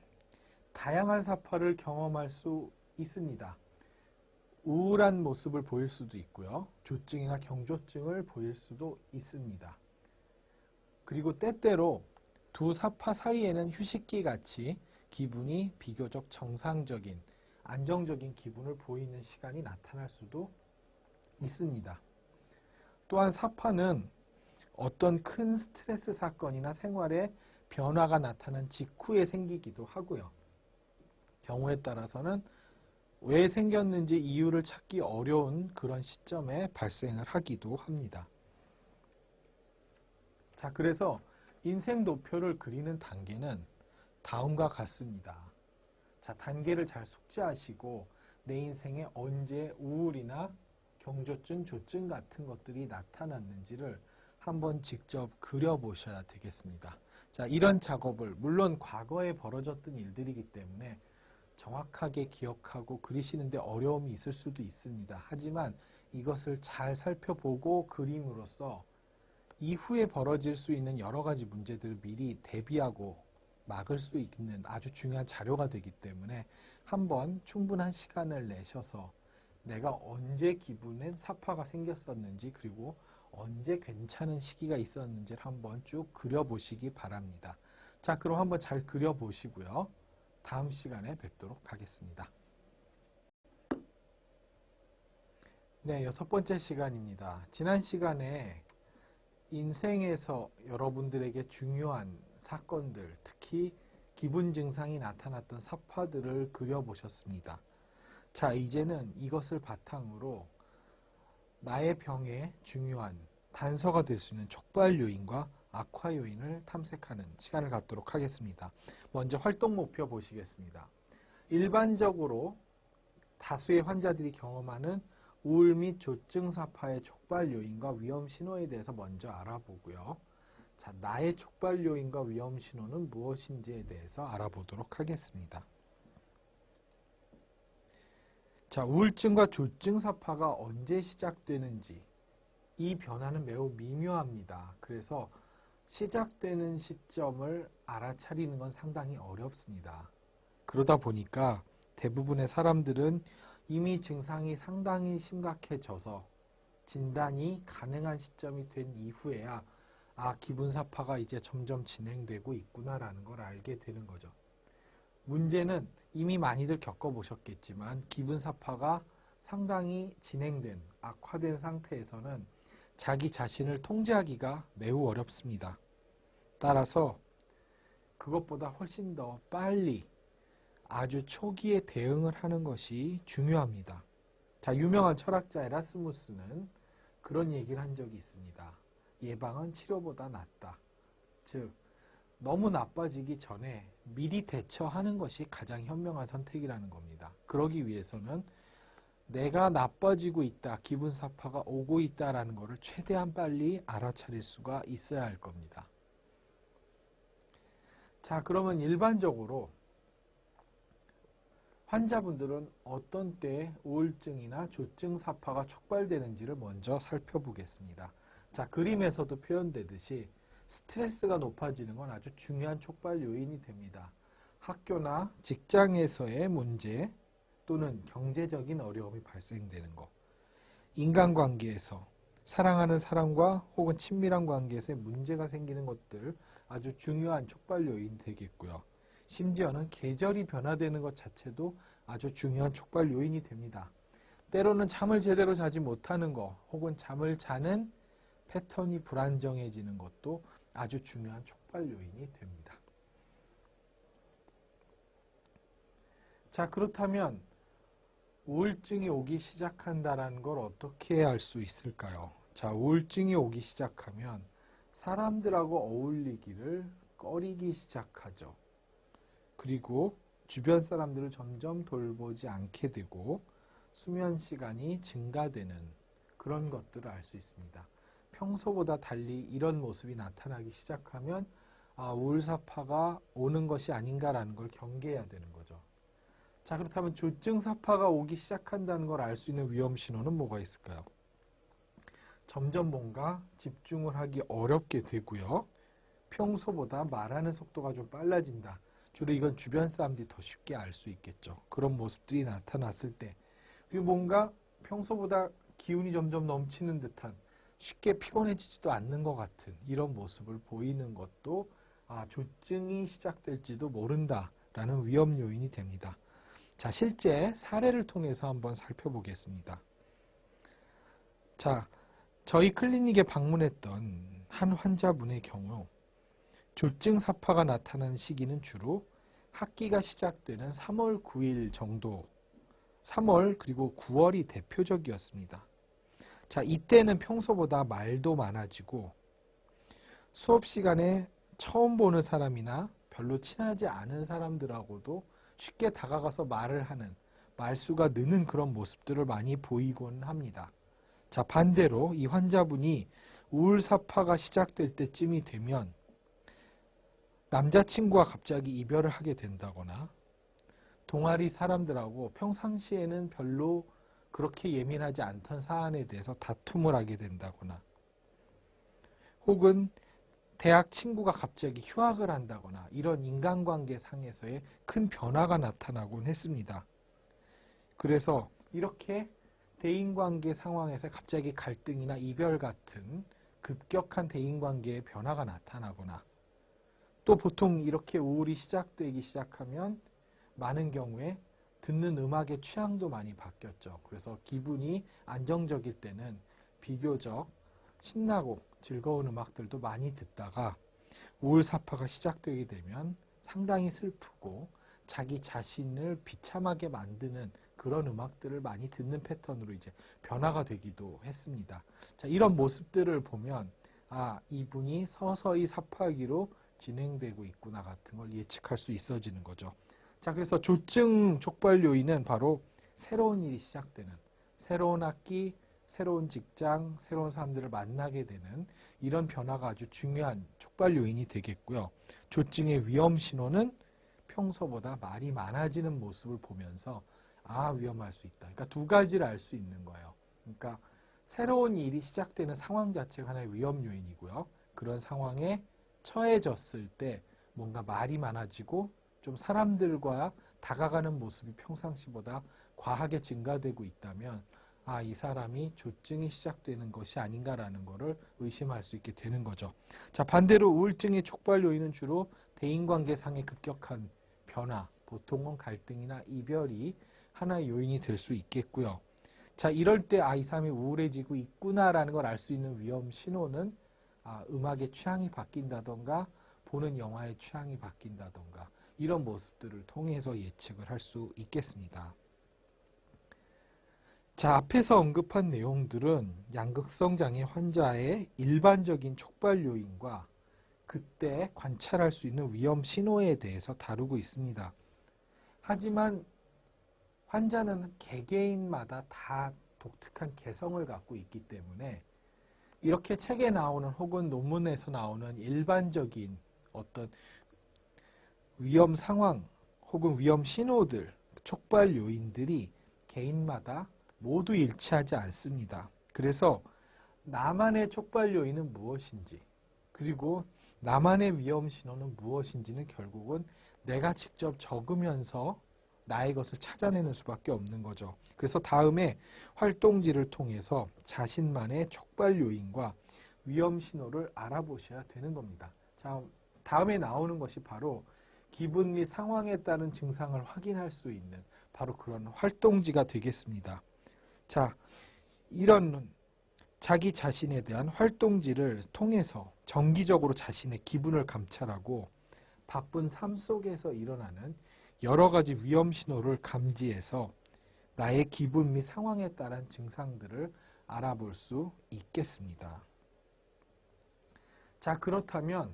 Speaker 1: 다양한 사파를 경험할 수 있습니다. 우울한 모습을 보일 수도 있고요. 조증이나 경조증을 보일 수도 있습니다. 그리고 때때로 두 사파 사이에는 휴식기 같이 기분이 비교적 정상적인, 안정적인 기분을 보이는 시간이 나타날 수도 있습니다. 또한 사파는 어떤 큰 스트레스 사건이나 생활에 변화가 나타난 직후에 생기기도 하고요. 경우에 따라서는 왜 생겼는지 이유를 찾기 어려운 그런 시점에 발생을 하기도 합니다. 자, 그래서 인생도표를 그리는 단계는 다음과 같습니다. 자, 단계를 잘 숙지하시고 내 인생에 언제 우울이나 경조증, 조증 같은 것들이 나타났는지를 한번 직접 그려보셔야 되겠습니다. 자, 이런 작업을 물론 과거에 벌어졌던 일들이기 때문에 정확하게 기억하고 그리시는데 어려움이 있을 수도 있습니다. 하지만 이것을 잘 살펴보고 그림으로써 이후에 벌어질 수 있는 여러 가지 문제들을 미리 대비하고 막을 수 있는 아주 중요한 자료가 되기 때문에 한번 충분한 시간을 내셔서 내가 언제 기분에 사파가 생겼었는지 그리고 언제 괜찮은 시기가 있었는지를 한번 쭉 그려보시기 바랍니다. 자, 그럼 한번 잘 그려보시고요. 다음 시간에 뵙도록 하겠습니다. 네, 6번째 시간입니다. 지난 시간에 인생에서 여러분들에게 중요한 사건들, 특히 기분 증상이 나타났던 사파들을 그려보셨습니다. 자, 이제는 이것을 바탕으로 나의 병에 중요한 단서가 될 수 있는 촉발 요인과 악화 요인을 탐색하는 시간을 갖도록 하겠습니다. 먼저 활동 목표 보시겠습니다. 일반적으로 다수의 환자들이 경험하는 우울 및 조증 사파의 촉발 요인과 위험 신호에 대해서 먼저 알아보고요. 자, 나의 촉발 요인과 위험 신호는 무엇인지에 대해서 알아보도록 하겠습니다. 자, 우울증과 조증 사파가 언제 시작되는지 이 변화는 매우 미묘합니다. 그래서 시작되는 시점을 알아차리는 건 상당히 어렵습니다. 그러다 보니까 대부분의 사람들은 이미 증상이 상당히 심각해져서 진단이 가능한 시점이 된 이후에야 기분 사파가 이제 점점 진행되고 있구나라는 걸 알게 되는 거죠. 문제는 이미 많이들 겪어보셨겠지만 기분 사파가 상당히 진행된, 악화된 상태에서는 자기 자신을 통제하기가 매우 어렵습니다. 따라서 그것보다 훨씬 더 빨리 아주 초기에 대응을 하는 것이 중요합니다. 자, 유명한 철학자 에라스무스는 그런 얘기를 한 적이 있습니다. 예방은 치료보다 낫다. 즉, 너무 나빠지기 전에 미리 대처하는 것이 가장 현명한 선택이라는 겁니다. 그러기 위해서는 내가 나빠지고 있다, 기분사파가 오고 있다라는 것을 최대한 빨리 알아차릴 수가 있어야 할 겁니다. 자, 그러면 일반적으로 환자분들은 어떤 때 우울증이나 조증사파가 촉발되는지를 먼저 살펴보겠습니다. 자, 그림에서도 표현되듯이 스트레스가 높아지는 건 아주 중요한 촉발 요인이 됩니다. 학교나 직장에서의 문제 또는 경제적인 어려움이 발생되는 것, 인간관계에서 사랑하는 사람과 혹은 친밀한 관계에서 문제가 생기는 것들 아주 중요한 촉발 요인이 되겠고요. 심지어는 계절이 변화되는 것 자체도 아주 중요한 촉발 요인이 됩니다. 때로는 잠을 제대로 자지 못하는 것 혹은 잠을 자는 패턴이 불안정해지는 것도 아주 중요한 촉발 요인이 됩니다. 자, 그렇다면 우울증이 오기 시작한다는 걸 어떻게 알 수 있을까요? 자, 우울증이 오기 시작하면 사람들하고 어울리기를 꺼리기 시작하죠. 그리고 주변 사람들을 점점 돌보지 않게 되고 수면 시간이 증가되는 그런 것들을 알 수 있습니다. 평소보다 달리 이런 모습이 나타나기 시작하면 우울사파가 오는 것이 아닌가라는 걸 경계해야 되는 거죠. 자, 그렇다면 조증사파가 오기 시작한다는 걸 알 수 있는 위험 신호는 뭐가 있을까요? 점점 뭔가 집중을 하기 어렵게 되고요. 평소보다 말하는 속도가 좀 빨라진다. 주로 이건 주변 사람들이 더 쉽게 알 수 있겠죠. 그런 모습들이 나타났을 때. 그리고 뭔가 평소보다 기운이 점점 넘치는 듯한 쉽게 피곤해지지도 않는 것 같은 이런 모습을 보이는 것도 조증이 시작될지도 모른다라는 위험 요인이 됩니다. 자, 실제 사례를 통해서 한번 살펴보겠습니다. 자, 저희 클리닉에 방문했던 한 환자분의 경우 조증 사파가 나타나는 시기는 주로 학기가 시작되는 3월 9일 정도, 3월 그리고 9월이 대표적이었습니다. 자, 이때는 평소보다 말도 많아지고 수업 시간에 처음 보는 사람이나 별로 친하지 않은 사람들하고도 쉽게 다가가서 말을 하는, 말수가 느는 그런 모습들을 많이 보이곤 합니다. 자, 반대로 이 환자분이 우울사파가 시작될 때쯤이 되면 남자친구와 갑자기 이별을 하게 된다거나 동아리 사람들하고 평상시에는 별로 그렇게 예민하지 않던 사안에 대해서 다툼을 하게 된다거나 혹은 대학 친구가 갑자기 휴학을 한다거나 이런 인간관계 상에서의 큰 변화가 나타나곤 했습니다. 그래서 이렇게 대인관계 상황에서 갑자기 갈등이나 이별 같은 급격한 대인관계의 변화가 나타나거나 또 보통 이렇게 우울이 시작되기 시작하면 많은 경우에 듣는 음악의 취향도 많이 바뀌었죠. 그래서 기분이 안정적일 때는 비교적 신나고 즐거운 음악들도 많이 듣다가 우울사파가 시작되게 되면 상당히 슬프고 자기 자신을 비참하게 만드는 그런 음악들을 많이 듣는 패턴으로 이제 변화가 되기도 했습니다. 자, 이런 모습들을 보면 이분이 서서히 사파기로 진행되고 있구나 같은 걸 예측할 수 있어지는 거죠. 자, 그래서 조증 촉발 요인은 바로 새로운 일이 시작되는, 새로운 학기, 새로운 직장, 새로운 사람들을 만나게 되는 이런 변화가 아주 중요한 촉발 요인이 되겠고요. 조증의 위험 신호는 평소보다 말이 많아지는 모습을 보면서 위험할 수 있다. 그러니까 두 가지를 알 수 있는 거예요. 그러니까 새로운 일이 시작되는 상황 자체가 하나의 위험 요인이고요. 그런 상황에 처해졌을 때 뭔가 말이 많아지고 좀 사람들과 다가가는 모습이 평상시보다 과하게 증가되고 있다면 이 사람이 조증이 시작되는 것이 아닌가라는 것을 의심할 수 있게 되는 거죠. 자, 반대로 우울증의 촉발 요인은 주로 대인관계상의 급격한 변화, 보통은 갈등이나 이별이 하나의 요인이 될 수 있겠고요. 자, 이럴 때 이 사람이 우울해지고 있구나라는 걸 알 수 있는 위험 신호는 음악의 취향이 바뀐다던가 보는 영화의 취향이 바뀐다던가 이런 모습들을 통해서 예측을 할 수 있겠습니다. 자, 앞에서 언급한 내용들은 양극성 장애 환자의 일반적인 촉발 요인과 그때 관찰할 수 있는 위험 신호에 대해서 다루고 있습니다. 하지만 환자는 개개인마다 다 독특한 개성을 갖고 있기 때문에 이렇게 책에 나오는 혹은 논문에서 나오는 일반적인 어떤 위험 상황 혹은 위험 신호들, 촉발 요인들이 개인마다 모두 일치하지 않습니다. 그래서 나만의 촉발 요인은 무엇인지 그리고 나만의 위험 신호는 무엇인지는 결국은 내가 직접 적으면서 나의 것을 찾아내는 수밖에 없는 거죠. 그래서 다음에 활동지를 통해서 자신만의 촉발 요인과 위험 신호를 알아보셔야 되는 겁니다. 자, 다음에 나오는 것이 바로 기분 및 상황에 따른 증상을 확인할 수 있는 바로 그런 활동지가 되겠습니다. 자, 이런 자기 자신에 대한 활동지를 통해서 정기적으로 자신의 기분을 감찰하고 바쁜 삶 속에서 일어나는 여러 가지 위험 신호를 감지해서 나의 기분 및 상황에 따른 증상들을 알아볼 수 있겠습니다. 자, 그렇다면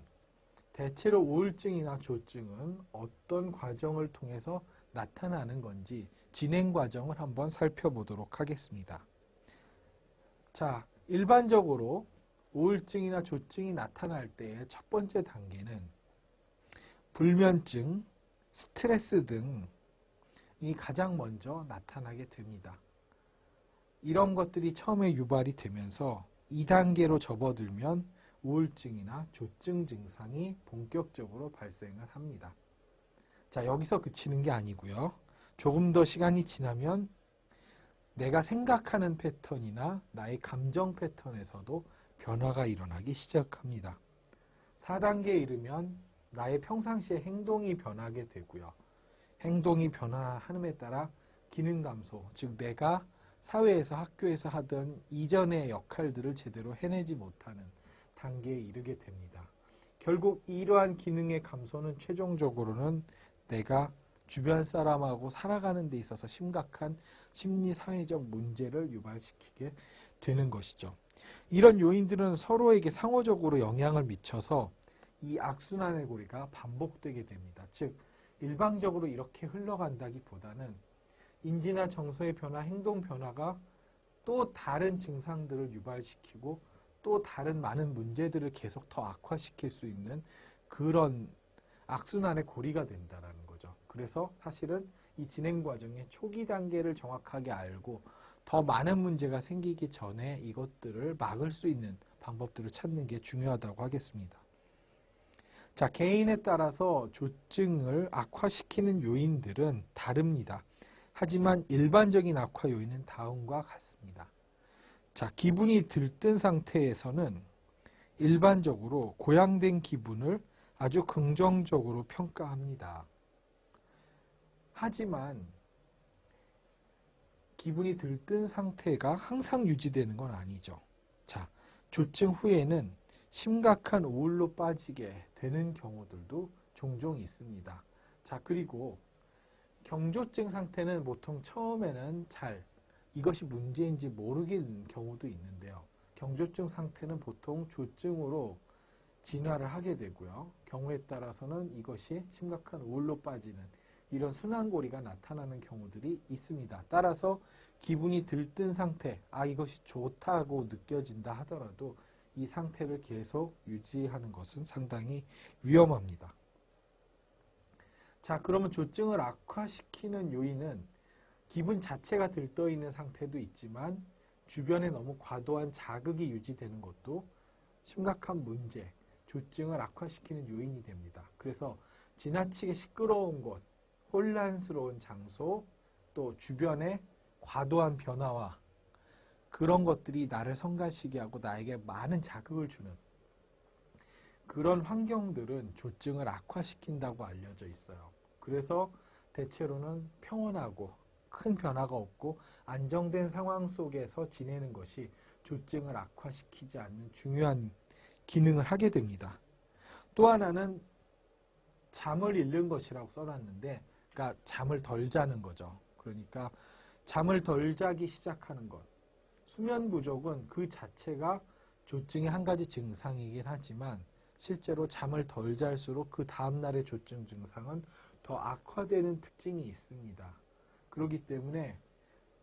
Speaker 1: 대체로 우울증이나 조증은 어떤 과정을 통해서 나타나는 건지 진행 과정을 한번 살펴보도록 하겠습니다. 자, 일반적으로 우울증이나 조증이 나타날 때의 첫 번째 단계는 불면증, 스트레스 등이 가장 먼저 나타나게 됩니다. 이런 것들이 처음에 유발이 되면서 2단계로 접어들면 우울증이나 조증 증상이 본격적으로 발생을 합니다. 자, 여기서 그치는 게 아니고요. 조금 더 시간이 지나면 내가 생각하는 패턴이나 나의 감정 패턴에서도 변화가 일어나기 시작합니다. 4단계에 이르면 나의 평상시의 행동이 변하게 되고요. 행동이 변화함에 따라 기능 감소, 즉 내가 사회에서 학교에서 하던 이전의 역할들을 제대로 해내지 못하는 단계에 이르게 됩니다. 결국 이러한 기능의 감소는 최종적으로는 내가 주변 사람하고 살아가는 데 있어서 심각한 심리 사회적 문제를 유발시키게 되는 것이죠. 이런 요인들은 서로에게 상호적으로 영향을 미쳐서 이 악순환의 고리가 반복되게 됩니다. 즉 일방적으로 이렇게 흘러간다기보다는 인지나 정서의 변화, 행동 변화가 또 다른 증상들을 유발시키고 또 다른 많은 문제들을 계속 더 악화시킬 수 있는 그런 악순환의 고리가 된다는 거죠. 그래서 사실은 이 진행 과정의 초기 단계를 정확하게 알고 더 많은 문제가 생기기 전에 이것들을 막을 수 있는 방법들을 찾는 게 중요하다고 하겠습니다. 자, 개인에 따라서 조증을 악화시키는 요인들은 다릅니다. 하지만 일반적인 악화 요인은 다음과 같습니다. 자, 기분이 들뜬 상태에서는 일반적으로 고양된 기분을 아주 긍정적으로 평가합니다. 하지만 기분이 들뜬 상태가 항상 유지되는 건 아니죠. 자, 조증 후에는 심각한 우울로 빠지게 되는 경우들도 종종 있습니다. 자, 그리고 경조증 상태는 보통 처음에는 잘 이것이 문제인지 모르는 경우도 있는데요. 경조증 상태는 보통 조증으로 진화를 하게 되고요. 경우에 따라서는 이것이 심각한 우울로 빠지는 이런 순환고리가 나타나는 경우들이 있습니다. 따라서 기분이 들뜬 상태, 이것이 좋다고 느껴진다 하더라도 이 상태를 계속 유지하는 것은 상당히 위험합니다. 자, 그러면 조증을 악화시키는 요인은 기분 자체가 들떠있는 상태도 있지만 주변에 너무 과도한 자극이 유지되는 것도 심각한 문제, 조증을 악화시키는 요인이 됩니다. 그래서 지나치게 시끄러운 곳, 혼란스러운 장소, 또 주변의 과도한 변화와 그런 것들이 나를 성가시게 하고 나에게 많은 자극을 주는 그런 환경들은 조증을 악화시킨다고 알려져 있어요. 그래서 대체로는 평온하고 큰 변화가 없고 안정된 상황 속에서 지내는 것이 조증을 악화시키지 않는 중요한 기능을 하게 됩니다. 또 하나는 잠을 잃는 것이라고 써놨는데, 그러니까 잠을 덜 자는 거죠. 그러니까 잠을 덜 자기 시작하는 것. 수면 부족은 그 자체가 조증의 한 가지 증상이긴 하지만 실제로 잠을 덜 잘수록 그 다음날의 조증 증상은 더 악화되는 특징이 있습니다. 그렇기 때문에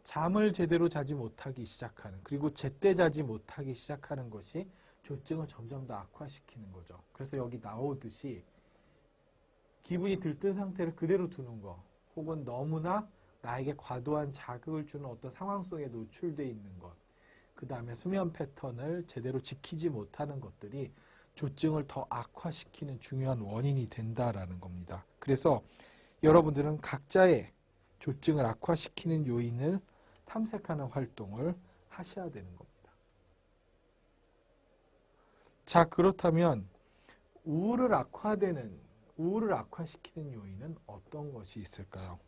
Speaker 1: 잠을 제대로 자지 못하기 시작하는, 그리고 제때 자지 못하기 시작하는 것이 조증을 점점 더 악화시키는 거죠. 그래서 여기 나오듯이 기분이 들뜬 상태를 그대로 두는 거, 혹은 너무나 나에게 과도한 자극을 주는 어떤 상황 속에 노출되어 있는 것, 그 다음에 수면 패턴을 제대로 지키지 못하는 것들이 조증을 더 악화시키는 중요한 원인이 된다라는 겁니다. 그래서 여러분들은 각자의 조증을 악화시키는 요인을 탐색하는 활동을 하셔야 되는 겁니다. 자, 그렇다면 우울을 악화시키는 요인은 어떤 것이 있을까요?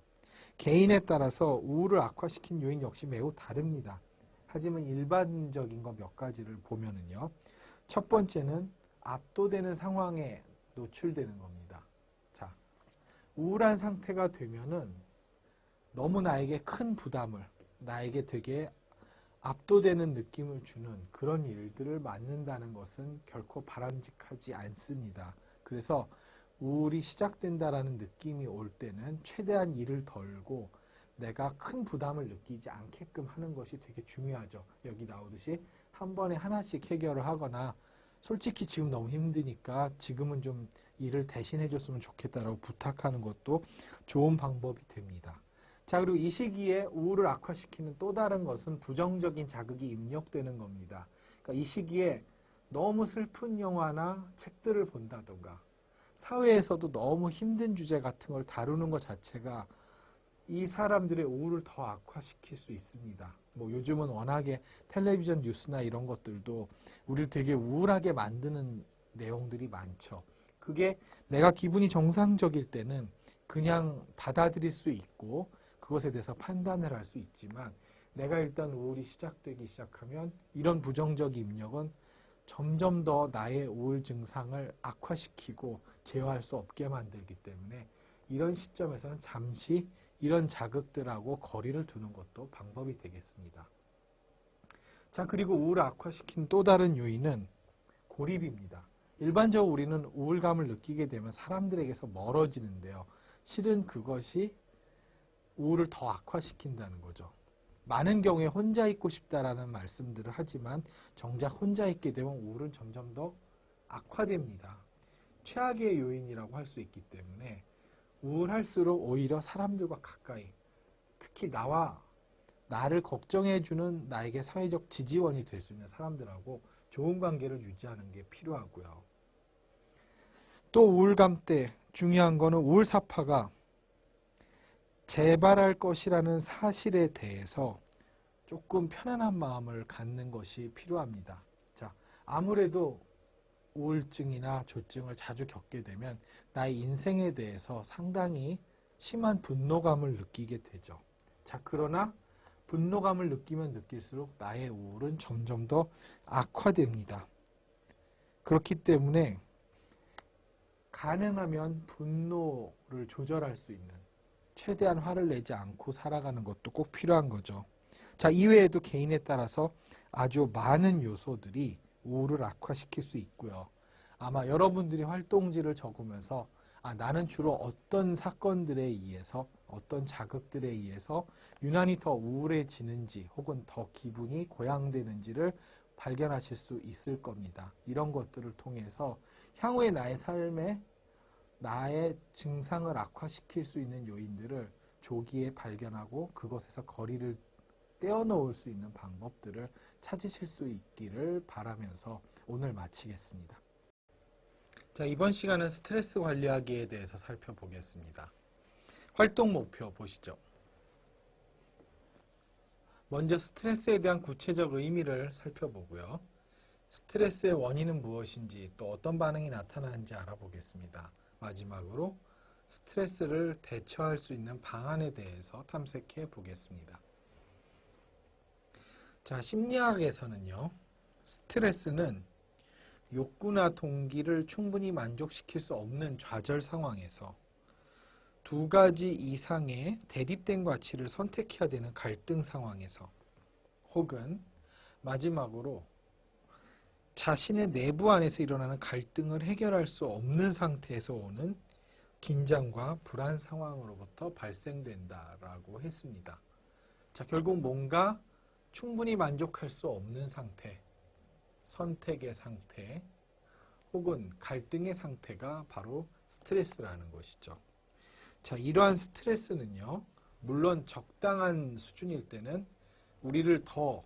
Speaker 1: 개인에 따라서 우울을 악화시키는 요인 역시 매우 다릅니다. 하지만 일반적인 거 몇 가지를 보면은요. 첫 번째는 압도되는 상황에 노출되는 겁니다. 자, 우울한 상태가 되면은 너무 나에게 큰 부담을, 나에게 되게 압도되는 느낌을 주는 그런 일들을 맡는다는 것은 결코 바람직하지 않습니다. 그래서 우울이 시작된다라는 느낌이 올 때는 최대한 일을 덜고 내가 큰 부담을 느끼지 않게끔 하는 것이 되게 중요하죠. 여기 나오듯이 한 번에 하나씩 해결을 하거나 솔직히 지금 너무 힘드니까 지금은 좀 일을 대신해 줬으면 좋겠다라고 부탁하는 것도 좋은 방법이 됩니다. 자, 그리고 이 시기에 우울을 악화시키는 또 다른 것은 부정적인 자극이 입력되는 겁니다. 그러니까 이 시기에 너무 슬픈 영화나 책들을 본다던가 사회에서도 너무 힘든 주제 같은 걸 다루는 것 자체가 이 사람들의 우울을 더 악화시킬 수 있습니다. 뭐 요즘은 워낙에 텔레비전 뉴스나 이런 것들도 우리를 되게 우울하게 만드는 내용들이 많죠. 그게 내가 기분이 정상적일 때는 그냥 받아들일 수 있고 그것에 대해서 판단을 할 수 있지만 내가 일단 우울이 시작되기 시작하면 이런 부정적 입력은 점점 더 나의 우울 증상을 악화시키고 제어할 수 없게 만들기 때문에 이런 시점에서는 잠시 이런 자극들하고 거리를 두는 것도 방법이 되겠습니다. 자, 그리고 우울을 악화시킨 또 다른 요인은 고립입니다. 일반적으로 우리는 우울감을 느끼게 되면 사람들에게서 멀어지는데요. 실은 그것이 우울을 더 악화시킨다는 거죠. 많은 경우에 혼자 있고 싶다라는 말씀들을 하지만 정작 혼자 있게 되면 우울은 점점 더 악화됩니다. 최악의 요인이라고 할 수 있기 때문에 우울할수록 오히려 사람들과 가까이, 특히 나를 걱정해주는 나에게 사회적 지지원이 될 수 있는 사람들하고 좋은 관계를 유지하는 게 필요하고요. 또 우울감 때 중요한 거는 우울사파가 재발할 것이라는 사실에 대해서 조금 편안한 마음을 갖는 것이 필요합니다. 자, 아무래도 우울증이나 조증을 자주 겪게 되면 나의 인생에 대해서 상당히 심한 분노감을 느끼게 되죠. 자, 그러나 분노감을 느끼면 느낄수록 나의 우울은 점점 더 악화됩니다. 그렇기 때문에 가능하면 분노를 조절할 수 있는, 최대한 화를 내지 않고 살아가는 것도 꼭 필요한 거죠. 자, 이외에도 개인에 따라서 아주 많은 요소들이 우울을 악화시킬 수 있고요. 아마 여러분들이 활동지를 적으면서 나는 주로 어떤 사건들에 의해서, 어떤 자극들에 의해서 유난히 더 우울해지는지 혹은 더 기분이 고양되는지를 발견하실 수 있을 겁니다. 이런 것들을 통해서 향후의 나의 삶에 나의 증상을 악화시킬 수 있는 요인들을 조기에 발견하고 그것에서 거리를 떼어놓을 수 있는 방법들을 찾으실 수 있기를 바라면서 오늘 마치겠습니다. 자, 이번 시간은 스트레스 관리하기에 대해서 살펴보겠습니다. 활동 목표 보시죠. 먼저 스트레스에 대한 구체적 의미를 살펴보고요. 스트레스의 원인은 무엇인지 또 어떤 반응이 나타나는지 알아보겠습니다. 마지막으로 스트레스를 대처할 수 있는 방안에 대해서 탐색해 보겠습니다. 자, 심리학에서는요, 스트레스는 욕구나 동기를 충분히 만족시킬 수 없는 좌절 상황에서 두 가지 이상의 대립된 가치를 선택해야 되는 갈등 상황에서 혹은 마지막으로 자신의 내부 안에서 일어나는 갈등을 해결할 수 없는 상태에서 오는 긴장과 불안 상황으로부터 발생된다라고 했습니다. 자, 결국 뭔가 충분히 만족할 수 없는 상태, 선택의 상태, 혹은 갈등의 상태가 바로 스트레스라는 것이죠. 자, 이러한 스트레스는요, 물론 적당한 수준일 때는 우리를 더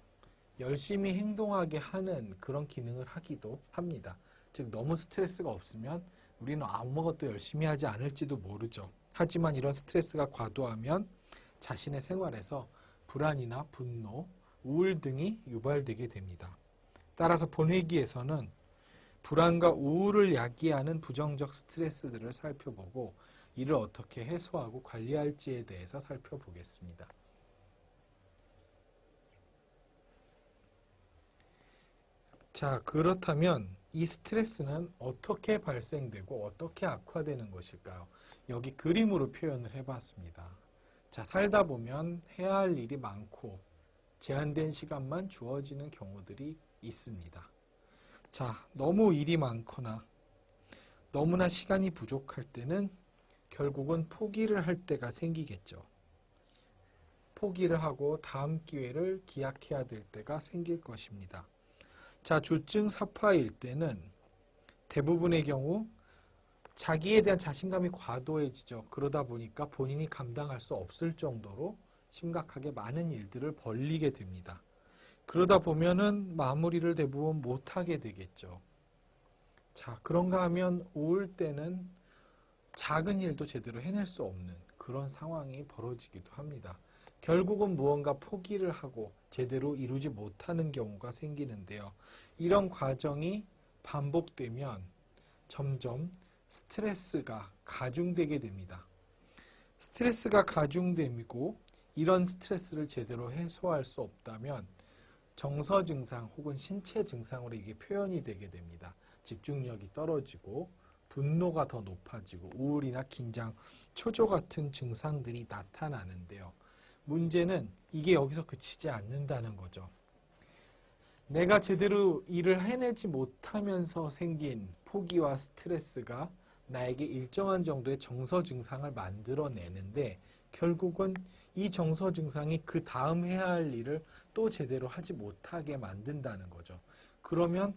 Speaker 1: 열심히 행동하게 하는 그런 기능을 하기도 합니다. 즉, 너무 스트레스가 없으면 우리는 아무것도 열심히 하지 않을지도 모르죠. 하지만 이런 스트레스가 과도하면 자신의 생활에서 불안이나 분노, 우울 등이 유발되게 됩니다. 따라서 본회기에서는 불안과 우울을 야기하는 부정적 스트레스들을 살펴보고 이를 어떻게 해소하고 관리할지에 대해서 살펴보겠습니다. 자, 그렇다면 이 스트레스는 어떻게 발생되고 어떻게 악화되는 것일까요? 여기 그림으로 표현을 해봤습니다. 자, 살다 보면 해야 할 일이 많고 제한된 시간만 주어지는 경우들이 있습니다. 자, 너무 일이 많거나 너무나 시간이 부족할 때는 결국은 포기를 할 때가 생기겠죠. 포기를 하고 다음 기회를 기약해야 될 때가 생길 것입니다. 자, 조증사파일 때는 대부분의 경우 자기에 대한 자신감이 과도해지죠. 그러다 보니까 본인이 감당할 수 없을 정도로 심각하게 많은 일들을 벌리게 됩니다. 그러다 보면은 마무리를 대부분 못하게 되겠죠. 자, 그런가 하면 우울 때는 작은 일도 제대로 해낼 수 없는 그런 상황이 벌어지기도 합니다. 결국은 무언가 포기를 하고 제대로 이루지 못하는 경우가 생기는데요. 이런 과정이 반복되면 점점 스트레스가 가중되게 됩니다. 스트레스가 가중되고 이런 스트레스를 제대로 해소할 수 없다면 정서 증상 혹은 신체 증상으로 이게 표현이 되게 됩니다. 집중력이 떨어지고 분노가 더 높아지고 우울이나 긴장, 초조 같은 증상들이 나타나는데요. 문제는 이게 여기서 그치지 않는다는 거죠. 내가 제대로 일을 해내지 못하면서 생긴 포기와 스트레스가 나에게 일정한 정도의 정서 증상을 만들어내는데 결국은 이 정서 증상이 그 다음 해야 할 일을 또 제대로 하지 못하게 만든다는 거죠. 그러면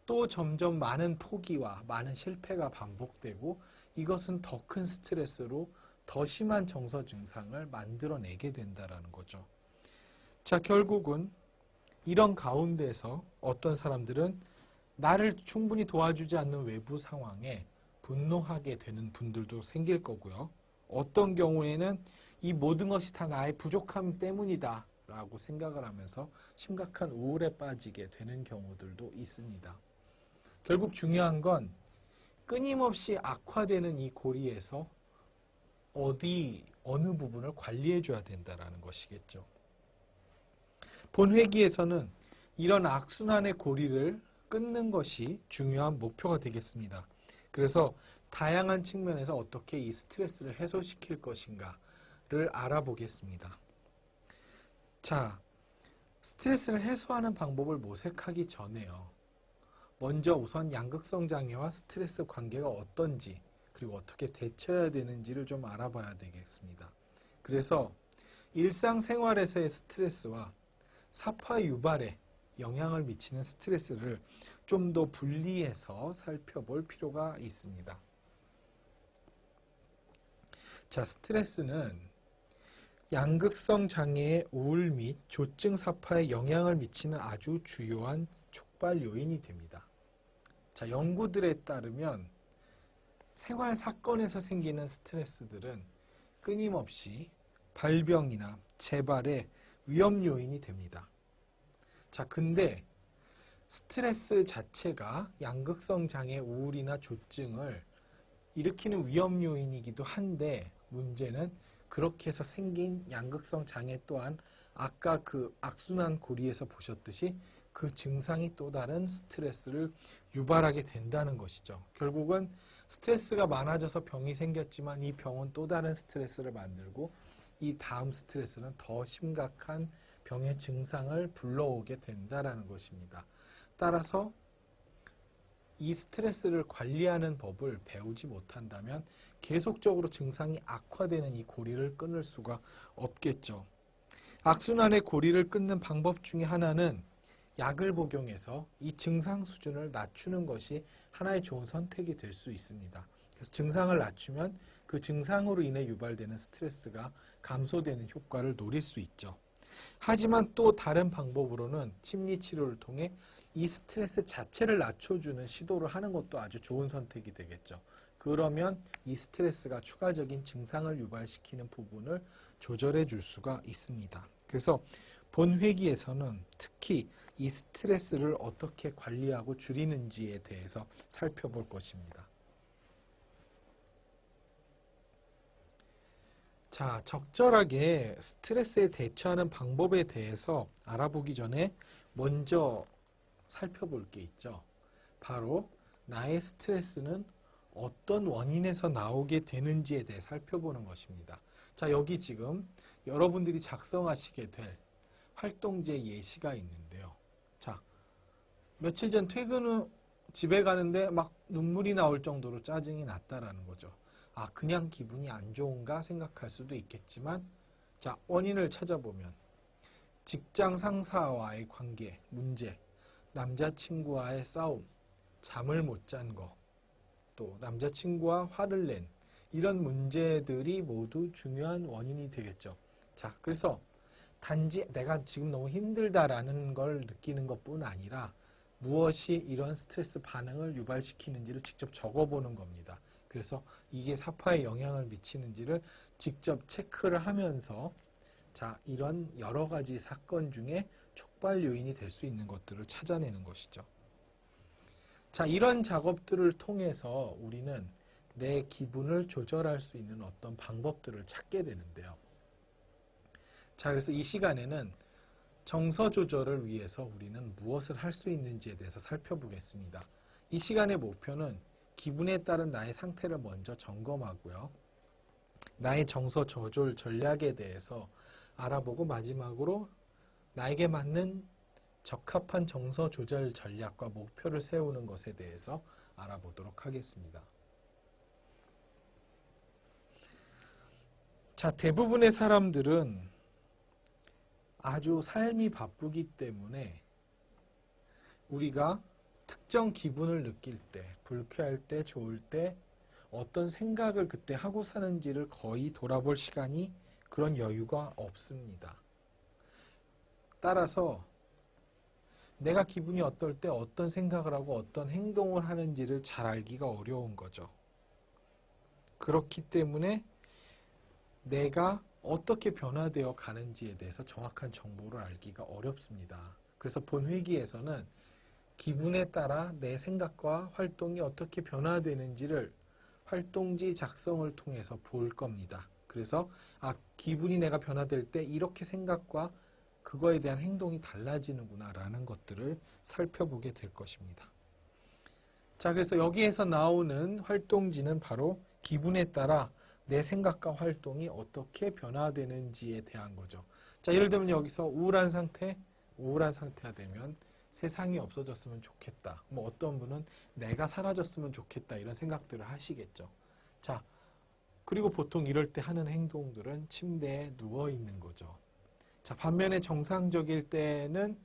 Speaker 1: 또 점점 많은 포기와 많은 실패가 반복되고 이것은 더 큰 스트레스로 더 심한 정서 증상을 만들어내게 된다는 거죠. 자, 결국은 이런 가운데서 어떤 사람들은 나를 충분히 도와주지 않는 외부 상황에 분노하게 되는 분들도 생길 거고요. 어떤 경우에는 이 모든 것이 다 나의 부족함 때문이다 라고 생각을 하면서 심각한 우울에 빠지게 되는 경우들도 있습니다. 결국 중요한 건 끊임없이 악화되는 이 고리에서 어느 부분을 관리해 줘야 된다는 것이겠죠. 본 회기에서는 이런 악순환의 고리를 끊는 것이 중요한 목표가 되겠습니다. 그래서 다양한 측면에서 어떻게 이 스트레스를 해소시킬 것인가를 알아보겠습니다. 자, 스트레스를 해소하는 방법을 모색하기 전에요. 먼저 우선 양극성 장애와 스트레스 관계가 어떤지 그리고 어떻게 대처해야 되는지를 좀 알아봐야 되겠습니다. 그래서 일상생활에서의 스트레스와 사파 유발에 영향을 미치는 스트레스를 좀 더 분리해서 살펴볼 필요가 있습니다. 자, 스트레스는 양극성 장애의 우울 및 조증 사파에 영향을 미치는 아주 주요한 촉발 요인이 됩니다. 자, 연구들에 따르면 생활 사건에서 생기는 스트레스들은 끊임없이 발병이나 재발의 위험 요인이 됩니다. 자, 근데 스트레스 자체가 양극성 장애 우울이나 조증을 일으키는 위험 요인이기도 한데 문제는 그렇게 해서 생긴 양극성 장애 또한 아까 그 악순환 고리에서 보셨듯이 그 증상이 또 다른 스트레스를 유발하게 된다는 것이죠. 결국은 스트레스가 많아져서 병이 생겼지만 이 병은 또 다른 스트레스를 만들고 이 다음 스트레스는 더 심각한 병의 증상을 불러오게 된다는 것입니다. 따라서 이 스트레스를 관리하는 법을 배우지 못한다면 계속적으로 증상이 악화되는 이 고리를 끊을 수가 없겠죠. 악순환의 고리를 끊는 방법 중에 하나는 약을 복용해서 이 증상 수준을 낮추는 것이 하나의 좋은 선택이 될 수 있습니다. 그래서 증상을 낮추면 그 증상으로 인해 유발되는 스트레스가 감소되는 효과를 노릴 수 있죠. 하지만 또 다른 방법으로는 심리치료를 통해 이 스트레스 자체를 낮춰주는 시도를 하는 것도 아주 좋은 선택이 되겠죠. 그러면 이 스트레스가 추가적인 증상을 유발시키는 부분을 조절해 줄 수가 있습니다. 그래서 본 회기에서는 특히 이 스트레스를 어떻게 관리하고 줄이는지에 대해서 살펴볼 것입니다. 자, 적절하게 스트레스에 대처하는 방법에 대해서 알아보기 전에 먼저 살펴볼 게 있죠. 바로 나의 스트레스는 어떤 원인에서 나오게 되는지에 대해 살펴보는 것입니다. 자, 여기 지금 여러분들이 작성하시게 될 활동지의 예시가 있는데요. 자, 며칠 전 퇴근 후 집에 가는데 막 눈물이 나올 정도로 짜증이 났다라는 거죠. 아, 그냥 기분이 안 좋은가 생각할 수도 있겠지만, 자, 원인을 찾아보면 직장 상사와의 관계, 문제, 남자친구와의 싸움, 잠을 못 잔 거, 또 남자친구와 화를 낸 이런 문제들이 모두 중요한 원인이 되겠죠. 자, 그래서 단지 내가 지금 너무 힘들다라는 걸 느끼는 것뿐 아니라 무엇이 이런 스트레스 반응을 유발시키는지를 직접 적어보는 겁니다. 그래서 이게 사파에 영향을 미치는지를 직접 체크를 하면서 자, 이런 여러 가지 사건 중에 촉발 요인이 될 수 있는 것들을 찾아내는 것이죠. 자, 이런 작업들을 통해서 우리는 내 기분을 조절할 수 있는 어떤 방법들을 찾게 되는데요. 자, 그래서 이 시간에는 정서 조절을 위해서 우리는 무엇을 할 수 있는지에 대해서 살펴보겠습니다. 이 시간의 목표는 기분에 따른 나의 상태를 먼저 점검하고요. 나의 정서 조절 전략에 대해서 알아보고 마지막으로 나에게 맞는 적합한 정서 조절 전략과 목표를 세우는 것에 대해서 알아보도록 하겠습니다. 자, 대부분의 사람들은 아주 삶이 바쁘기 때문에 우리가 특정 기분을 느낄 때, 불쾌할 때, 좋을 때 어떤 생각을 그때 하고 사는지를 거의 돌아볼 시간이 그런 여유가 없습니다. 따라서 내가 기분이 어떨 때 어떤 생각을 하고 어떤 행동을 하는지를 잘 알기가 어려운 거죠. 그렇기 때문에 내가 어떻게 변화되어 가는지에 대해서 정확한 정보를 알기가 어렵습니다. 그래서 본 회기에서는 기분에 따라 내 생각과 활동이 어떻게 변화되는지를 활동지 작성을 통해서 볼 겁니다. 그래서 기분이 내가 변화될 때 이렇게 생각과 그거에 대한 행동이 달라지는구나 라는 것들을 살펴보게 될 것입니다. 자, 그래서 여기에서 나오는 활동지는 바로 기분에 따라 내 생각과 활동이 어떻게 변화되는지에 대한 거죠. 자, 예를 들면 여기서 우울한 상태가 되면 세상이 없어졌으면 좋겠다. 뭐 어떤 분은 내가 사라졌으면 좋겠다 이런 생각들을 하시겠죠. 자, 그리고 보통 이럴 때 하는 행동들은 침대에 누워 있는 거죠. 자, 반면에 정상적일 때는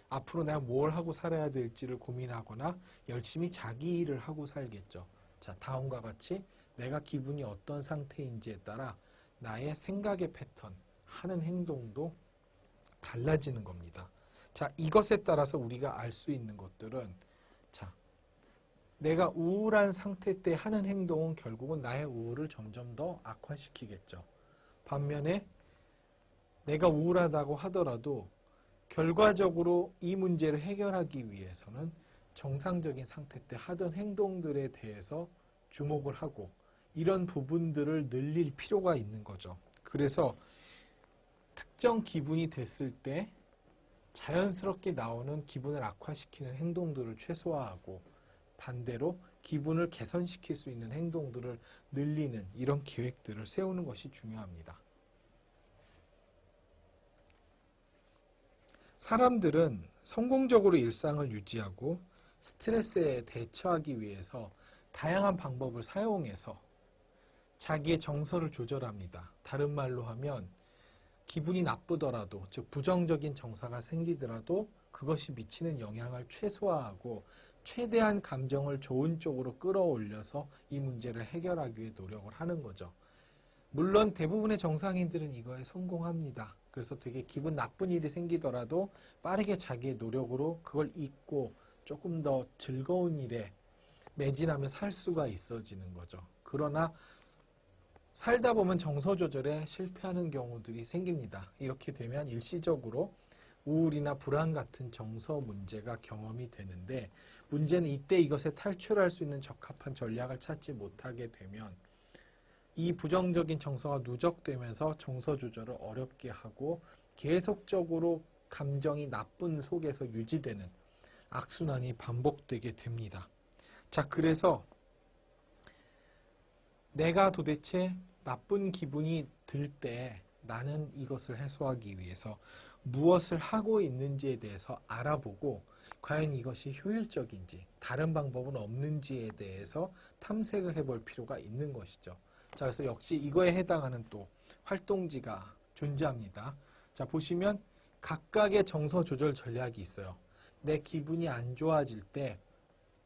Speaker 1: 앞으로 내가 뭘 하고 살아야 될지를 고민하거나 열심히 자기 일을 하고 살겠죠. 자, 다음과 같이 내가 기분이 어떤 상태인지에 따라 나의 생각의 패턴, 하는 행동도 달라지는 겁니다. 자, 이것에 따라서 우리가 알 수 있는 것들은 자, 내가 우울한 상태 때 하는 행동은 결국은 나의 우울을 점점 더 악화시키겠죠. 반면에 내가 우울하다고 하더라도 결과적으로 이 문제를 해결하기 위해서는 정상적인 상태 때 하던 행동들에 대해서 주목을 하고 이런 부분들을 늘릴 필요가 있는 거죠. 그래서 특정 기분이 됐을 때 자연스럽게 나오는 기분을 악화시키는 행동들을 최소화하고 반대로 기분을 개선시킬 수 있는 행동들을 늘리는 이런 계획들을 세우는 것이 중요합니다. 사람들은 성공적으로 일상을 유지하고 스트레스에 대처하기 위해서 다양한 방법을 사용해서 자기의 정서를 조절합니다. 다른 말로 하면 기분이 나쁘더라도, 즉 부정적인 정서가 생기더라도 그것이 미치는 영향을 최소화하고 최대한 감정을 좋은 쪽으로 끌어올려서 이 문제를 해결하기 위해 노력을 하는 거죠. 물론 대부분의 정상인들은 이거에 성공합니다. 그래서 되게 기분 나쁜 일이 생기더라도 빠르게 자기의 노력으로 그걸 잊고 조금 더 즐거운 일에 매진하며 살 수가 있어지는 거죠. 그러나 살다 보면 정서 조절에 실패하는 경우들이 생깁니다. 이렇게 되면 일시적으로 우울이나 불안 같은 정서 문제가 경험이 되는데 문제는 이때 이것에 탈출할 수 있는 적합한 전략을 찾지 못하게 되면 이 부정적인 정서가 누적되면서 정서 조절을 어렵게 하고 계속적으로 감정이 나쁜 속에서 유지되는 악순환이 반복되게 됩니다. 자, 그래서 내가 도대체 나쁜 기분이 들 때 나는 이것을 해소하기 위해서 무엇을 하고 있는지에 대해서 알아보고 과연 이것이 효율적인지 다른 방법은 없는지에 대해서 탐색을 해볼 필요가 있는 것이죠. 자, 그래서 역시 이거에 해당하는 또 활동지가 존재합니다. 자, 보시면 각각의 정서 조절 전략이 있어요. 내 기분이 안 좋아질 때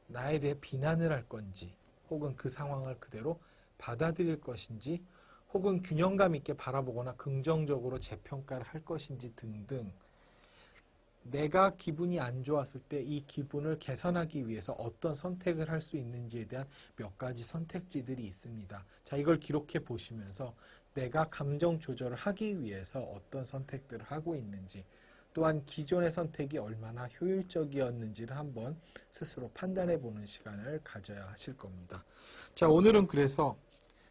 Speaker 1: 나에 대해 비난을 할 건지 혹은 그 상황을 그대로 받아들일 것인지 혹은 균형감 있게 바라보거나 긍정적으로 재평가를 할 것인지 등등 내가 기분이 안 좋았을 때 이 기분을 개선하기 위해서 어떤 선택을 할 수 있는지에 대한 몇 가지 선택지들이 있습니다. 자, 이걸 기록해 보시면서 내가 감정 조절을 하기 위해서 어떤 선택들을 하고 있는지 또한 기존의 선택이 얼마나 효율적이었는지를 한번 스스로 판단해 보는 시간을 가져야 하실 겁니다. 자, 오늘은 그래서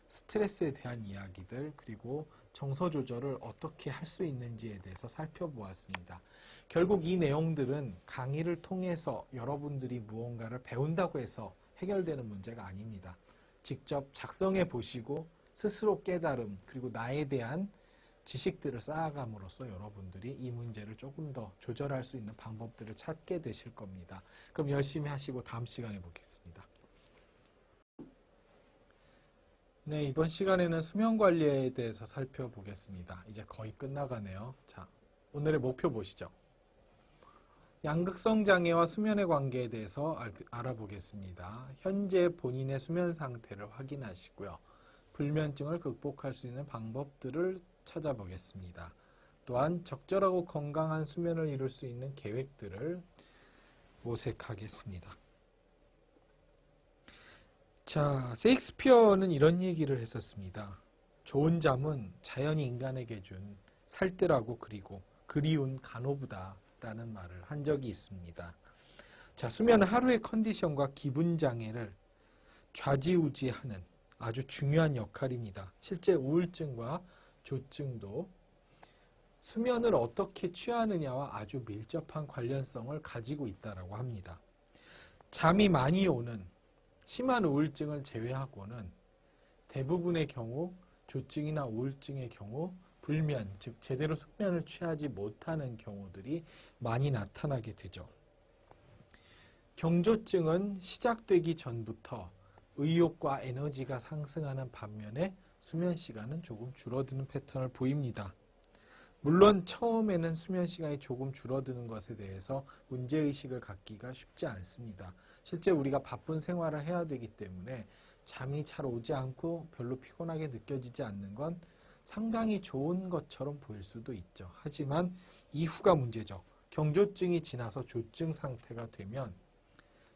Speaker 1: 스트레스에 대한 이야기들 그리고 정서 조절을 어떻게 할 수 있는지에 대해서 살펴보았습니다. 결국 이 내용들은 강의를 통해서 여러분들이 무언가를 배운다고 해서 해결되는 문제가 아닙니다. 직접 작성해 보시고 스스로 깨달음 그리고 나에 대한 지식들을 쌓아감으로써 여러분들이 이 문제를 조금 더 조절할 수 있는 방법들을 찾게 되실 겁니다. 그럼 열심히 하시고 다음 시간에 보겠습니다. 네, 이번 시간에는 수면 관리에 대해서 살펴보겠습니다. 이제 거의 끝나가네요. 자, 오늘의 목표 보시죠. 양극성 장애와 수면의 관계에 대해서 알아보겠습니다. 현재 본인의 수면 상태를 확인하시고요. 불면증을 극복할 수 있는 방법들을 찾아보겠습니다. 또한 적절하고 건강한 수면을 이룰 수 있는 계획들을 모색하겠습니다. 자, 셰익스피어는 이런 얘기를 했었습니다. 좋은 잠은 자연이 인간에게 준 살뜰하고 그리고 그리운 간호부다라는 말을 한 적이 있습니다. 자, 수면은 하루의 컨디션과 기분 장애를 좌지우지하는 아주 중요한 역할입니다. 실제 우울증과 조증도 수면을 어떻게 취하느냐와 아주 밀접한 관련성을 가지고 있다고 합니다. 잠이 많이 오는 심한 우울증을 제외하고는 대부분의 경우 조증이나 우울증의 경우 불면, 즉 제대로 숙면을 취하지 못하는 경우들이 많이 나타나게 되죠. 경조증은 시작되기 전부터 의욕과 에너지가 상승하는 반면에 수면 시간은 조금 줄어드는 패턴을 보입니다. 물론 처음에는 수면 시간이 조금 줄어드는 것에 대해서 문제의식을 갖기가 쉽지 않습니다. 실제 우리가 바쁜 생활을 해야 되기 때문에 잠이 잘 오지 않고 별로 피곤하게 느껴지지 않는 건 상당히 좋은 것처럼 보일 수도 있죠. 하지만 이후가 문제죠. 경조증이 지나서 조증 상태가 되면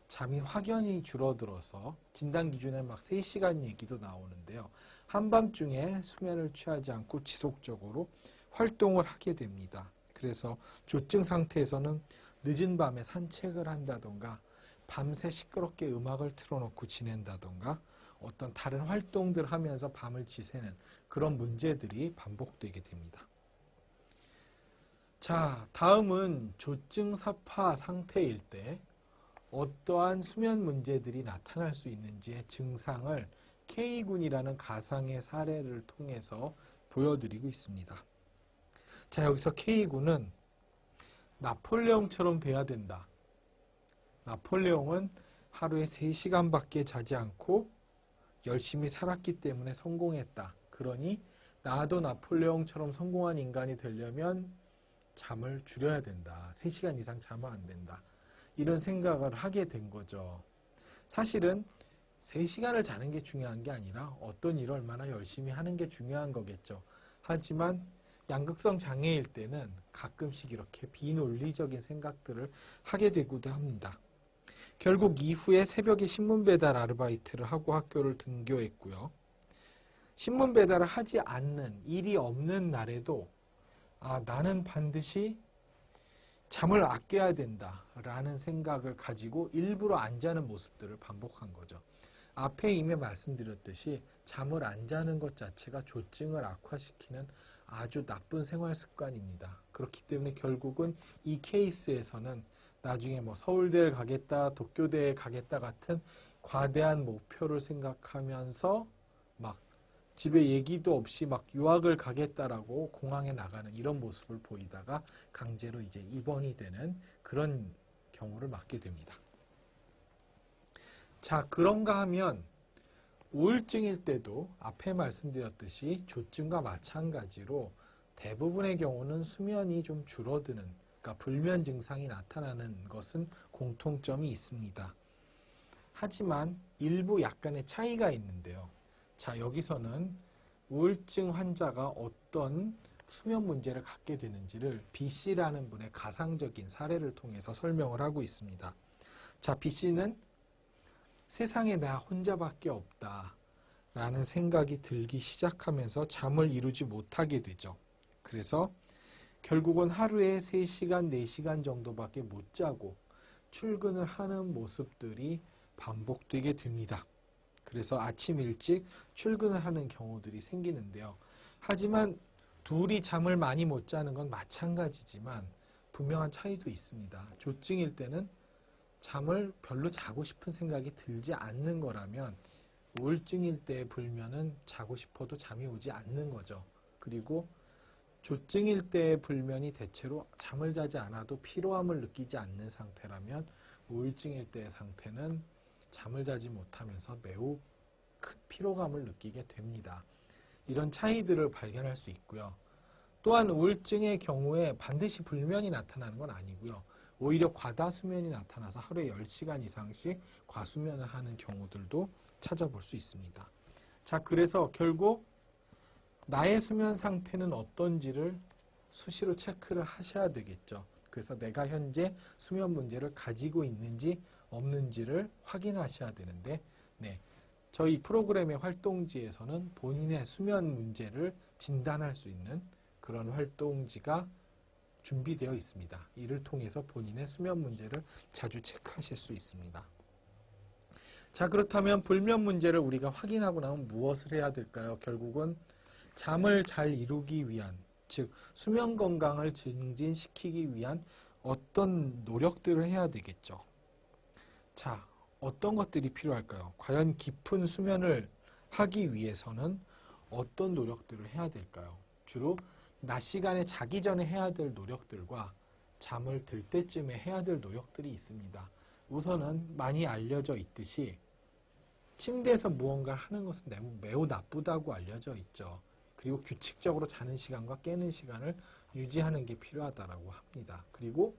Speaker 1: 잠이 확연히 줄어들어서 진단 기준에 막 3시간 얘기도 나오는데요. 한밤중에 수면을 취하지 않고 지속적으로 활동을 하게 됩니다. 그래서 조증 상태에서는 늦은 밤에 산책을 한다던가 밤새 시끄럽게 음악을 틀어놓고 지낸다던가 어떤 다른 활동들 하면서 밤을 지새는 그런 문제들이 반복되게 됩니다. 자, 다음은 조증사파 상태일 때 어떠한 수면 문제들이 나타날 수 있는지의 증상을 K군이라는 가상의 사례를 통해서 보여드리고 있습니다. 자, 여기서 K군은 나폴레옹처럼 돼야 된다. 나폴레옹은 하루에 3시간밖에 자지 않고 열심히 살았기 때문에 성공했다. 그러니 나도 나폴레옹처럼 성공한 인간이 되려면 잠을 줄여야 된다. 3시간 이상 자면 안 된다. 이런 생각을 하게 된 거죠. 사실은 3시간을 자는 게 중요한 게 아니라 어떤 일을 얼마나 열심히 하는 게 중요한 거겠죠. 하지만 양극성 장애일 때는 가끔씩 이렇게 비논리적인 생각들을 하게 되기도 합니다. 결국 이후에 새벽에 신문 배달 아르바이트를 하고 학교를 등교했고요. 신문 배달을 하지 않는, 일이 없는 날에도 나는 반드시 잠을 아껴야 된다라는 생각을 가지고 일부러 안 자는 모습들을 반복한 거죠. 앞에 이미 말씀드렸듯이 잠을 안 자는 것 자체가 조증을 악화시키는 아주 나쁜 생활 습관입니다. 그렇기 때문에 결국은 이 케이스에서는 나중에 서울대를 가겠다, 도쿄대에 가겠다 같은 과대한 목표를 생각하면서 막 집에 얘기도 없이 막 유학을 가겠다라고 공항에 나가는 이런 모습을 보이다가 강제로 이제 입원이 되는 그런 경우를 맞게 됩니다. 자, 그런가 하면 우울증일 때도 앞에 말씀드렸듯이 조증과 마찬가지로 대부분의 경우는 수면이 좀 줄어드는, 그러니까 불면 증상이 나타나는 것은 공통점이 있습니다. 하지만 일부 약간의 차이가 있는데요. 자, 여기서는 우울증 환자가 어떤 수면 문제를 갖게 되는지를 B씨라는 분의 가상적인 사례를 통해서 설명을 하고 있습니다. 자, B씨는 세상에 나 혼자밖에 없다 라는 생각이 들기 시작하면서 잠을 이루지 못하게 되죠. 그래서 결국은 하루에 3시간, 4시간 정도밖에 못 자고 출근을 하는 모습들이 반복되게 됩니다. 그래서 아침 일찍 출근을 하는 경우들이 생기는데요. 하지만 둘이 잠을 많이 못 자는 건 마찬가지지만 분명한 차이도 있습니다. 조증일 때는 잠을 별로 자고 싶은 생각이 들지 않는 거라면 우울증일 때의 불면은 자고 싶어도 잠이 오지 않는 거죠. 그리고 조증일 때의 불면이 대체로 잠을 자지 않아도 피로함을 느끼지 않는 상태라면 우울증일 때의 상태는 잠을 자지 못하면서 매우 큰 피로감을 느끼게 됩니다. 이런 차이들을 발견할 수 있고요. 또한 우울증의 경우에 반드시 불면이 나타나는 건 아니고요. 오히려 과다수면이 나타나서 하루에 10시간 이상씩 과수면을 하는 경우들도 찾아볼 수 있습니다. 자, 그래서 결국 나의 수면 상태는 어떤지를 수시로 체크를 하셔야 되겠죠. 그래서 내가 현재 수면 문제를 가지고 있는지 없는지를 확인하셔야 되는데, 저희 프로그램의 활동지에서는 본인의 수면 문제를 진단할 수 있는 그런 활동지가 준비되어 있습니다. 이를 통해서 본인의 수면 문제를 자주 체크하실 수 있습니다. 자, 그렇다면 불면 문제를 우리가 확인하고 나면 무엇을 해야 될까요? 결국은 잠을 잘 이루기 위한, 즉 수면 건강을 증진시키기 위한 어떤 노력들을 해야 되겠죠. 자, 어떤 것들이 필요할까요? 과연 깊은 수면을 하기 위해서는 어떤 노력들을 해야 될까요? 주로 낮 시간에 자기 전에 해야 될 노력들과 잠을 들 때쯤에 해야 될 노력들이 있습니다. 우선은 많이 알려져 있듯이 침대에서 무언가를 하는 것은 매우 나쁘다고 알려져 있죠. 그리고 규칙적으로 자는 시간과 깨는 시간을 유지하는 게 필요하다고 합니다. 그리고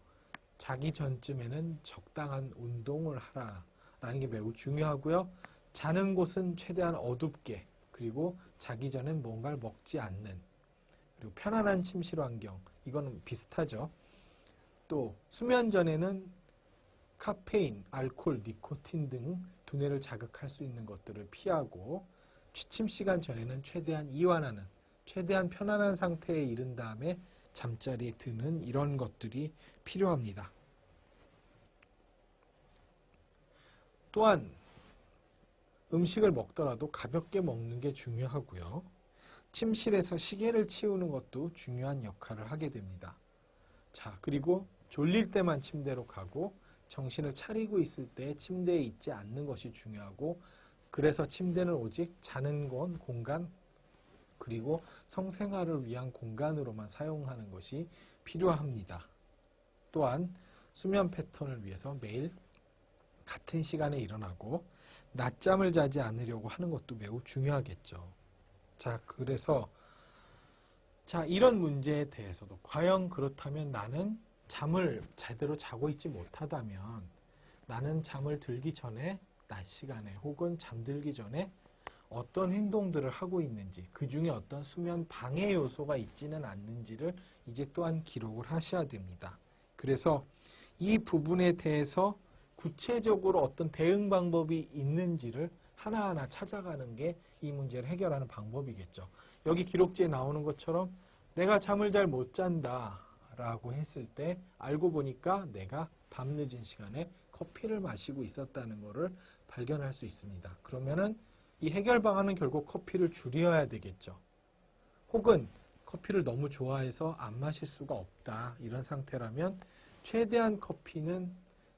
Speaker 1: 자기 전쯤에는 적당한 운동을 하라라는 게 매우 중요하고요. 자는 곳은 최대한 어둡게, 그리고 자기 전엔 뭔가를 먹지 않는, 그리고 편안한 침실 환경, 이건 비슷하죠. 또 수면 전에는 카페인, 알코올, 니코틴 등 두뇌를 자극할 수 있는 것들을 피하고 취침 시간 전에는 최대한 이완하는, 최대한 편안한 상태에 이른 다음에 잠자리에 드는 이런 것들이 필요합니다. 또한 음식을 먹더라도 가볍게 먹는 게 중요하고요. 침실에서 시계를 치우는 것도 중요한 역할을 하게 됩니다. 자, 그리고 졸릴 때만 침대로 가고 정신을 차리고 있을 때 침대에 있지 않는 것이 중요하고, 그래서 침대는 오직 자는 공간, 그리고 성생활을 위한 공간으로만 사용하는 것이 필요합니다. 또한 수면 패턴을 위해서 매일 같은 시간에 일어나고 낮잠을 자지 않으려고 하는 것도 매우 중요하겠죠. 자, 그래서 이런 문제에 대해서도 과연 그렇다면 나는 잠을 제대로 자고 있지 못하다면 나는 잠을 들기 전에 낮 시간에 혹은 잠들기 전에 어떤 행동들을 하고 있는지, 그 중에 어떤 수면 방해 요소가 있지는 않는지를 이제 또한 기록을 하셔야 됩니다. 그래서 이 부분에 대해서 구체적으로 어떤 대응 방법이 있는지를 하나하나 찾아가는 게 이 문제를 해결하는 방법이겠죠. 여기 기록지에 나오는 것처럼 내가 잠을 잘 못 잔다 라고 했을 때 알고 보니까 내가 밤늦은 시간에 커피를 마시고 있었다는 것을 발견할 수 있습니다. 그러면은 이 해결 방안은 결국 커피를 줄여야 되겠죠. 혹은 커피를 너무 좋아해서 안 마실 수가 없다, 이런 상태라면 최대한 커피는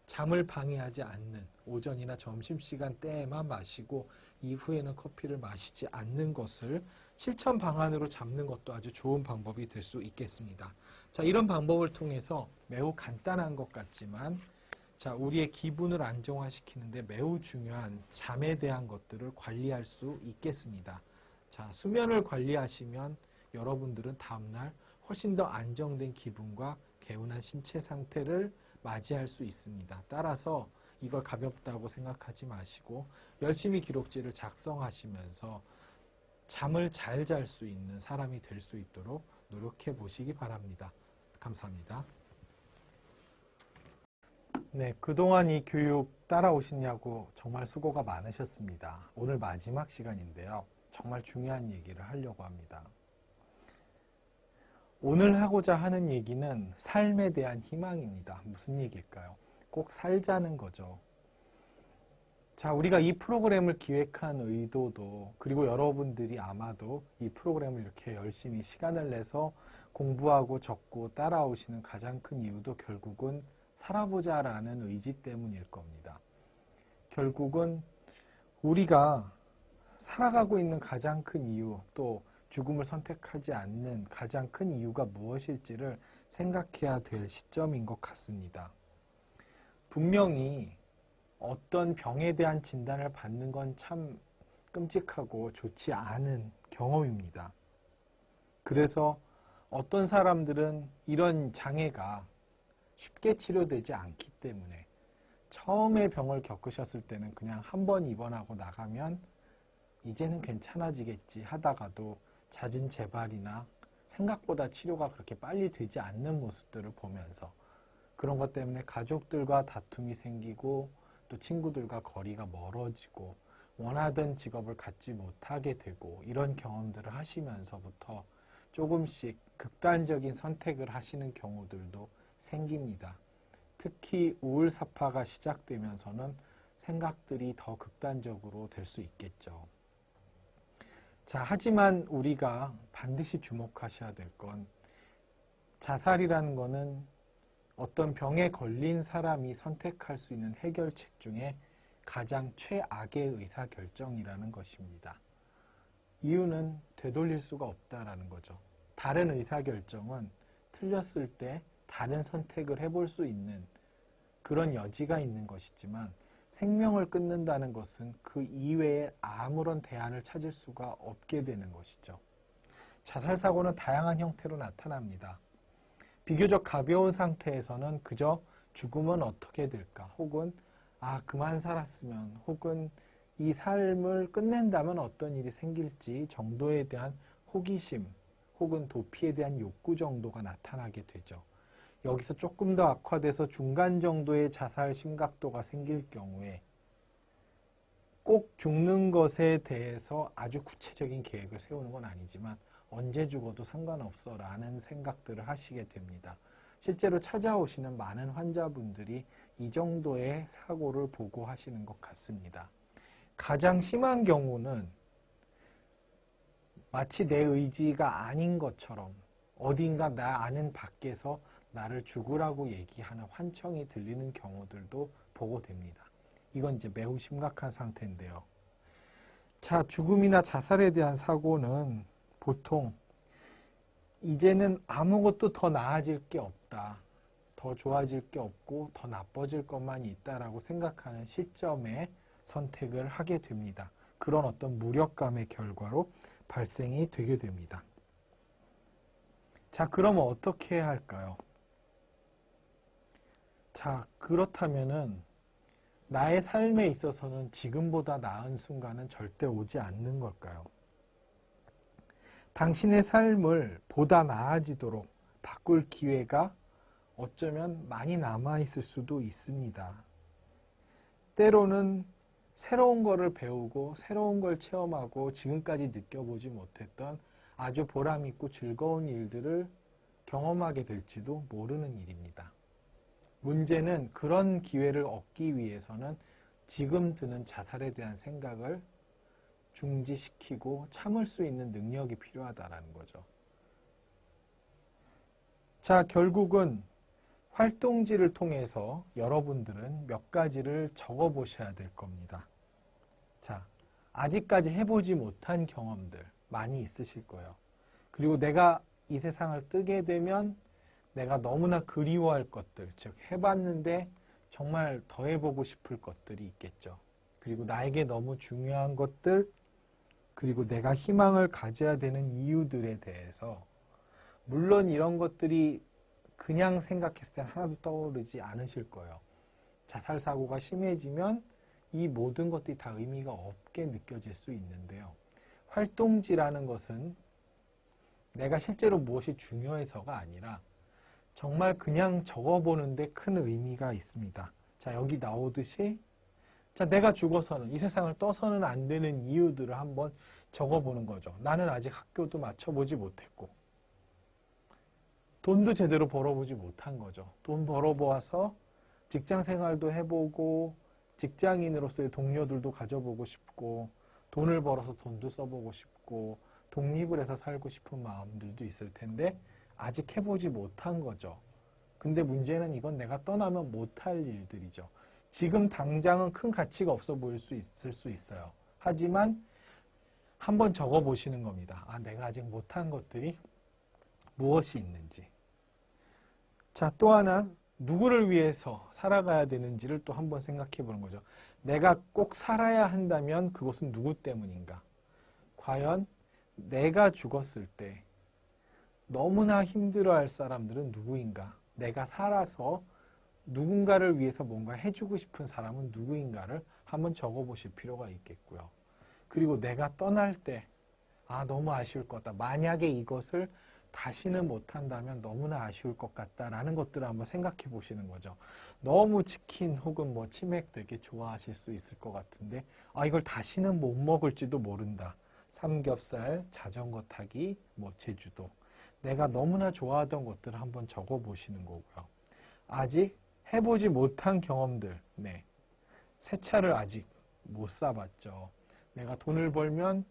Speaker 1: 잠을 방해하지 않는 오전이나 점심시간 때에만 마시고 이후에는 커피를 마시지 않는 것을 실천 방안으로 잡는 것도 아주 좋은 방법이 될 수 있겠습니다. 자, 이런 방법을 통해서 매우 간단한 것 같지만 우리의 기분을 안정화시키는데 매우 중요한 잠에 대한 것들을 관리할 수 있겠습니다. 자, 수면을 관리하시면 여러분들은 다음날 훨씬 더 안정된 기분과 개운한 신체 상태를 맞이할 수 있습니다. 따라서 이걸 가볍다고 생각하지 마시고 열심히 기록지를 작성하시면서 잠을 잘 잘 수 있는 사람이 될 수 있도록 노력해 보시기 바랍니다. 감사합니다. 네, 그동안 이 교육 따라오시냐고 정말 수고가 많으셨습니다. 오늘 마지막 시간인데요. 정말 중요한 얘기를 하려고 합니다. 오늘 하고자 하는 얘기는 삶에 대한 희망입니다. 무슨 얘기일까요? 꼭 살자는 거죠. 자, 우리가 이 프로그램을 기획한 의도도, 그리고 여러분들이 아마도 이 프로그램을 이렇게 열심히 시간을 내서 공부하고 적고 따라오시는 가장 큰 이유도 결국은 살아보자라는 의지 때문일 겁니다. 결국은 우리가 살아가고 있는 가장 큰 이유, 또 죽음을 선택하지 않는 가장 큰 이유가 무엇일지를 생각해야 될 시점인 것 같습니다. 분명히 어떤 병에 대한 진단을 받는 건 참 끔찍하고 좋지 않은 경험입니다. 그래서 어떤 사람들은 이런 장애가 쉽게 치료되지 않기 때문에 처음에 병을 겪으셨을 때는 그냥 한 번 입원하고 나가면 이제는 괜찮아지겠지 하다가도 잦은 재발이나 생각보다 치료가 그렇게 빨리 되지 않는 모습들을 보면서 그런 것 때문에 가족들과 다툼이 생기고 또 친구들과 거리가 멀어지고 원하던 직업을 갖지 못하게 되고, 이런 경험들을 하시면서부터 조금씩 극단적인 선택을 하시는 경우들도 생깁니다. 특히 우울사파가 시작되면서는 생각들이 더 극단적으로 될 수 있겠죠. 자, 하지만 우리가 반드시 주목하셔야 될 건, 자살이라는 거는 어떤 병에 걸린 사람이 선택할 수 있는 해결책 중에 가장 최악의 의사결정이라는 것입니다. 이유는 되돌릴 수가 없다라는 거죠. 다른 의사결정은 틀렸을 때 다른 선택을 해볼 수 있는 그런 여지가 있는 것이지만, 생명을 끊는다는 것은 그 이외에 아무런 대안을 찾을 수가 없게 되는 것이죠. 자살사고는 다양한 형태로 나타납니다. 비교적 가벼운 상태에서는 그저 죽으면 어떻게 될까, 혹은 그만 살았으면, 혹은 이 삶을 끝낸다면 어떤 일이 생길지 정도에 대한 호기심 혹은 도피에 대한 욕구 정도가 나타나게 되죠. 여기서 조금 더 악화돼서 중간 정도의 자살 심각도가 생길 경우에 꼭 죽는 것에 대해서 아주 구체적인 계획을 세우는 건 아니지만 언제 죽어도 상관없어 라는 생각들을 하시게 됩니다. 실제로 찾아오시는 많은 환자분들이 이 정도의 사고를 보고하시는 것 같습니다. 가장 심한 경우는 마치 내 의지가 아닌 것처럼 어딘가 나 아는 밖에서 나를 죽으라고 얘기하는 환청이 들리는 경우들도 보고됩니다. 이건 이제 매우 심각한 상태인데요. 자, 죽음이나 자살에 대한 사고는 보통 이제는 아무것도 더 나아질 게 없다. 더 좋아질 게 없고 더 나빠질 것만 있다라고 생각하는 시점에 선택을 하게 됩니다. 그런 어떤 무력감의 결과로 발생이 되게 됩니다. 자, 그러면 어떻게 해야 할까요? 자, 그렇다면은 나의 삶에 있어서는 지금보다 나은 순간은 절대 오지 않는 걸까요? 당신의 삶을 보다 나아지도록 바꿀 기회가 어쩌면 많이 남아있을 수도 있습니다. 때로는 새로운 거를 배우고 새로운 걸 체험하고 지금까지 느껴보지 못했던 아주 보람있고 즐거운 일들을 경험하게 될지도 모르는 일입니다. 문제는 그런 기회를 얻기 위해서는 지금 드는 자살에 대한 생각을 중지시키고 참을 수 있는 능력이 필요하다는 거죠. 자, 결국은 활동지를 통해서 여러분들은 몇 가지를 적어보셔야 될 겁니다. 자, 아직까지 해보지 못한 경험들 많이 있으실 거예요. 그리고 내가 이 세상을 뜨게 되면 내가 너무나 그리워할 것들, 즉 해봤는데 정말 더 해보고 싶을 것들이 있겠죠. 그리고 나에게 너무 중요한 것들, 그리고 내가 희망을 가져야 되는 이유들에 대해서 물론 이런 것들이 그냥 생각했을 때 하나도 떠오르지 않으실 거예요. 자살 사고가 심해지면 이 모든 것들이 다 의미가 없게 느껴질 수 있는데요. 활동지라는 것은 내가 실제로 무엇이 중요해서가 아니라 정말 그냥 적어보는데 큰 의미가 있습니다. 자, 여기 나오듯이 자, 내가 죽어서는 이 세상을 떠서는 안 되는 이유들을 한번 적어보는 거죠. 나는 아직 학교도 마쳐보지 못했고 돈도 제대로 벌어보지 못한 거죠. 돈 벌어보아서 직장 생활도 해보고 직장인으로서의 동료들도 가져보고 싶고 돈을 벌어서 돈도 써보고 싶고 독립을 해서 살고 싶은 마음들도 있을 텐데 아직 해보지 못한 거죠. 근데 문제는 이건 내가 떠나면 못할 일들이죠. 지금 당장은 큰 가치가 없어 보일 수 있을 수 있어요. 하지만 한번 적어보시는 겁니다. 아, 내가 아직 못한 것들이 무엇이 있는지. 자, 또 하나 누구를 위해서 살아가야 되는지를 또 한번 생각해 보는 거죠. 내가 꼭 살아야 한다면 그것은 누구 때문인가? 과연 내가 죽었을 때 너무나 힘들어할 사람들은 누구인가? 내가 살아서 누군가를 위해서 뭔가 해주고 싶은 사람은 누구인가를 한번 적어보실 필요가 있겠고요. 그리고 내가 떠날 때 아, 너무 아쉬울 것 같다. 만약에 이것을 다시는 못한다면 너무나 아쉬울 것 같다라는 것들을 한번 생각해 보시는 거죠. 너무 치킨 혹은 뭐 치맥 되게 좋아하실 수 있을 것 같은데 아, 이걸 다시는 못 먹을지도 모른다. 삼겹살, 자전거 타기, 뭐 제주도. 내가 너무나 좋아하던 것들을 한번 적어 보시는 거고요. 아직 해보지 못한 경험들, 네. 새 차를 아직 못 사봤죠. 내가 돈을 벌면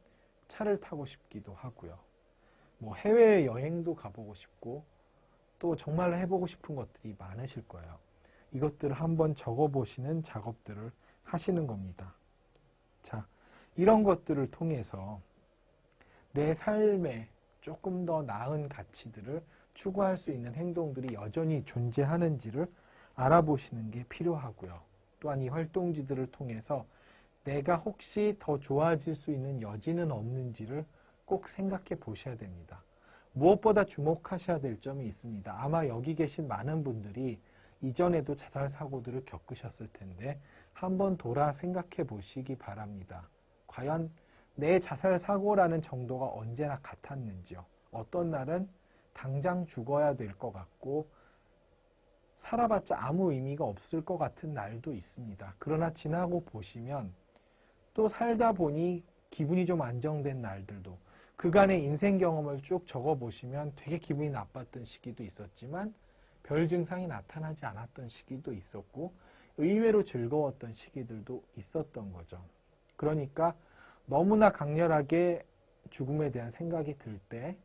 Speaker 1: 차를 타고 싶기도 하고요. 뭐 해외여행도 가보고 싶고 또 정말 해보고 싶은 것들이 많으실 거예요. 이것들을 한번 적어보시는 작업들을 하시는 겁니다. 자, 이런 것들을 통해서 내 삶에 조금 더 나은 가치들을 추구할 수 있는 행동들이 여전히 존재하는지를 알아보시는 게 필요하고요. 또한 이 활동지들을 통해서 내가 혹시 더 좋아질 수 있는 여지는 없는지를 꼭 생각해 보셔야 됩니다. 무엇보다 주목하셔야 될 점이 있습니다. 아마 여기 계신 많은 분들이 이전에도 자살 사고들을 겪으셨을 텐데 한번 돌아 생각해 보시기 바랍니다. 과연 내 자살 사고라는 정도가 언제나 같았는지요. 어떤 날은 당장 죽어야 될 것 같고 살아봤자 아무 의미가 없을 것 같은 날도 있습니다. 그러나 지나고 보시면 또 살다 보니 기분이 좀 안정된 날들도 그간의 인생 경험을 쭉 적어보시면 되게 기분이 나빴던 시기도 있었지만 별 증상이 나타나지 않았던 시기도 있었고 의외로 즐거웠던 시기들도 있었던 거죠. 그러니까 너무나 강렬하게 죽음에 대한 생각이 들 때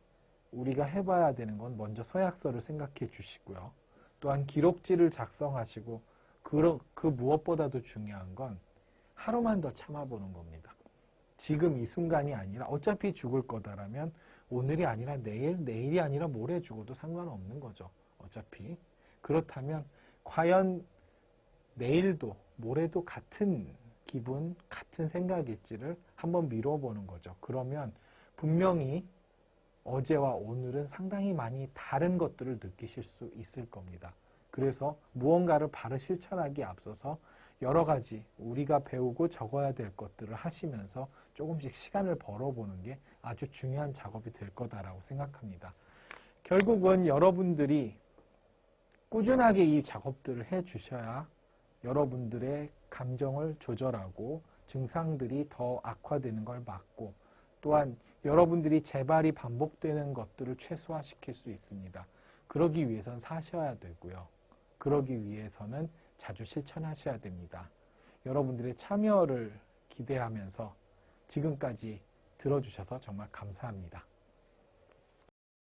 Speaker 1: 우리가 해봐야 되는 건 먼저 서약서를 생각해 주시고요. 또한 기록지를 작성하시고 그 무엇보다도 중요한 건 하루만 더 참아보는 겁니다. 지금 이 순간이 아니라 어차피 죽을 거다라면 오늘이 아니라 내일, 내일이 아니라 모레 죽어도 상관없는 거죠. 어차피. 그렇다면 과연 내일도 모레도 같은 기분, 같은 생각일지를 한번 미뤄보는 거죠. 그러면 분명히 어제와 오늘은 상당히 많이 다른 것들을 느끼실 수 있을 겁니다. 그래서 무언가를 바로 실천하기에 앞서서 여러 가지 우리가 배우고 적어야 될 것들을 하시면서 조금씩 시간을 벌어보는 게 아주 중요한 작업이 될 거다라고 생각합니다. 결국은 여러분들이 꾸준하게 이 작업들을 해 주셔야 여러분들의 감정을 조절하고 증상들이 더 악화되는 걸 막고 또한 여러분들이 재발이 반복되는 것들을 최소화시킬 수 있습니다. 그러기 위해서는 사셔야 되고요. 그러기 위해서는 자주 실천하셔야 됩니다. 여러분들의 참여를 기대하면서 지금까지 들어주셔서 정말 감사합니다.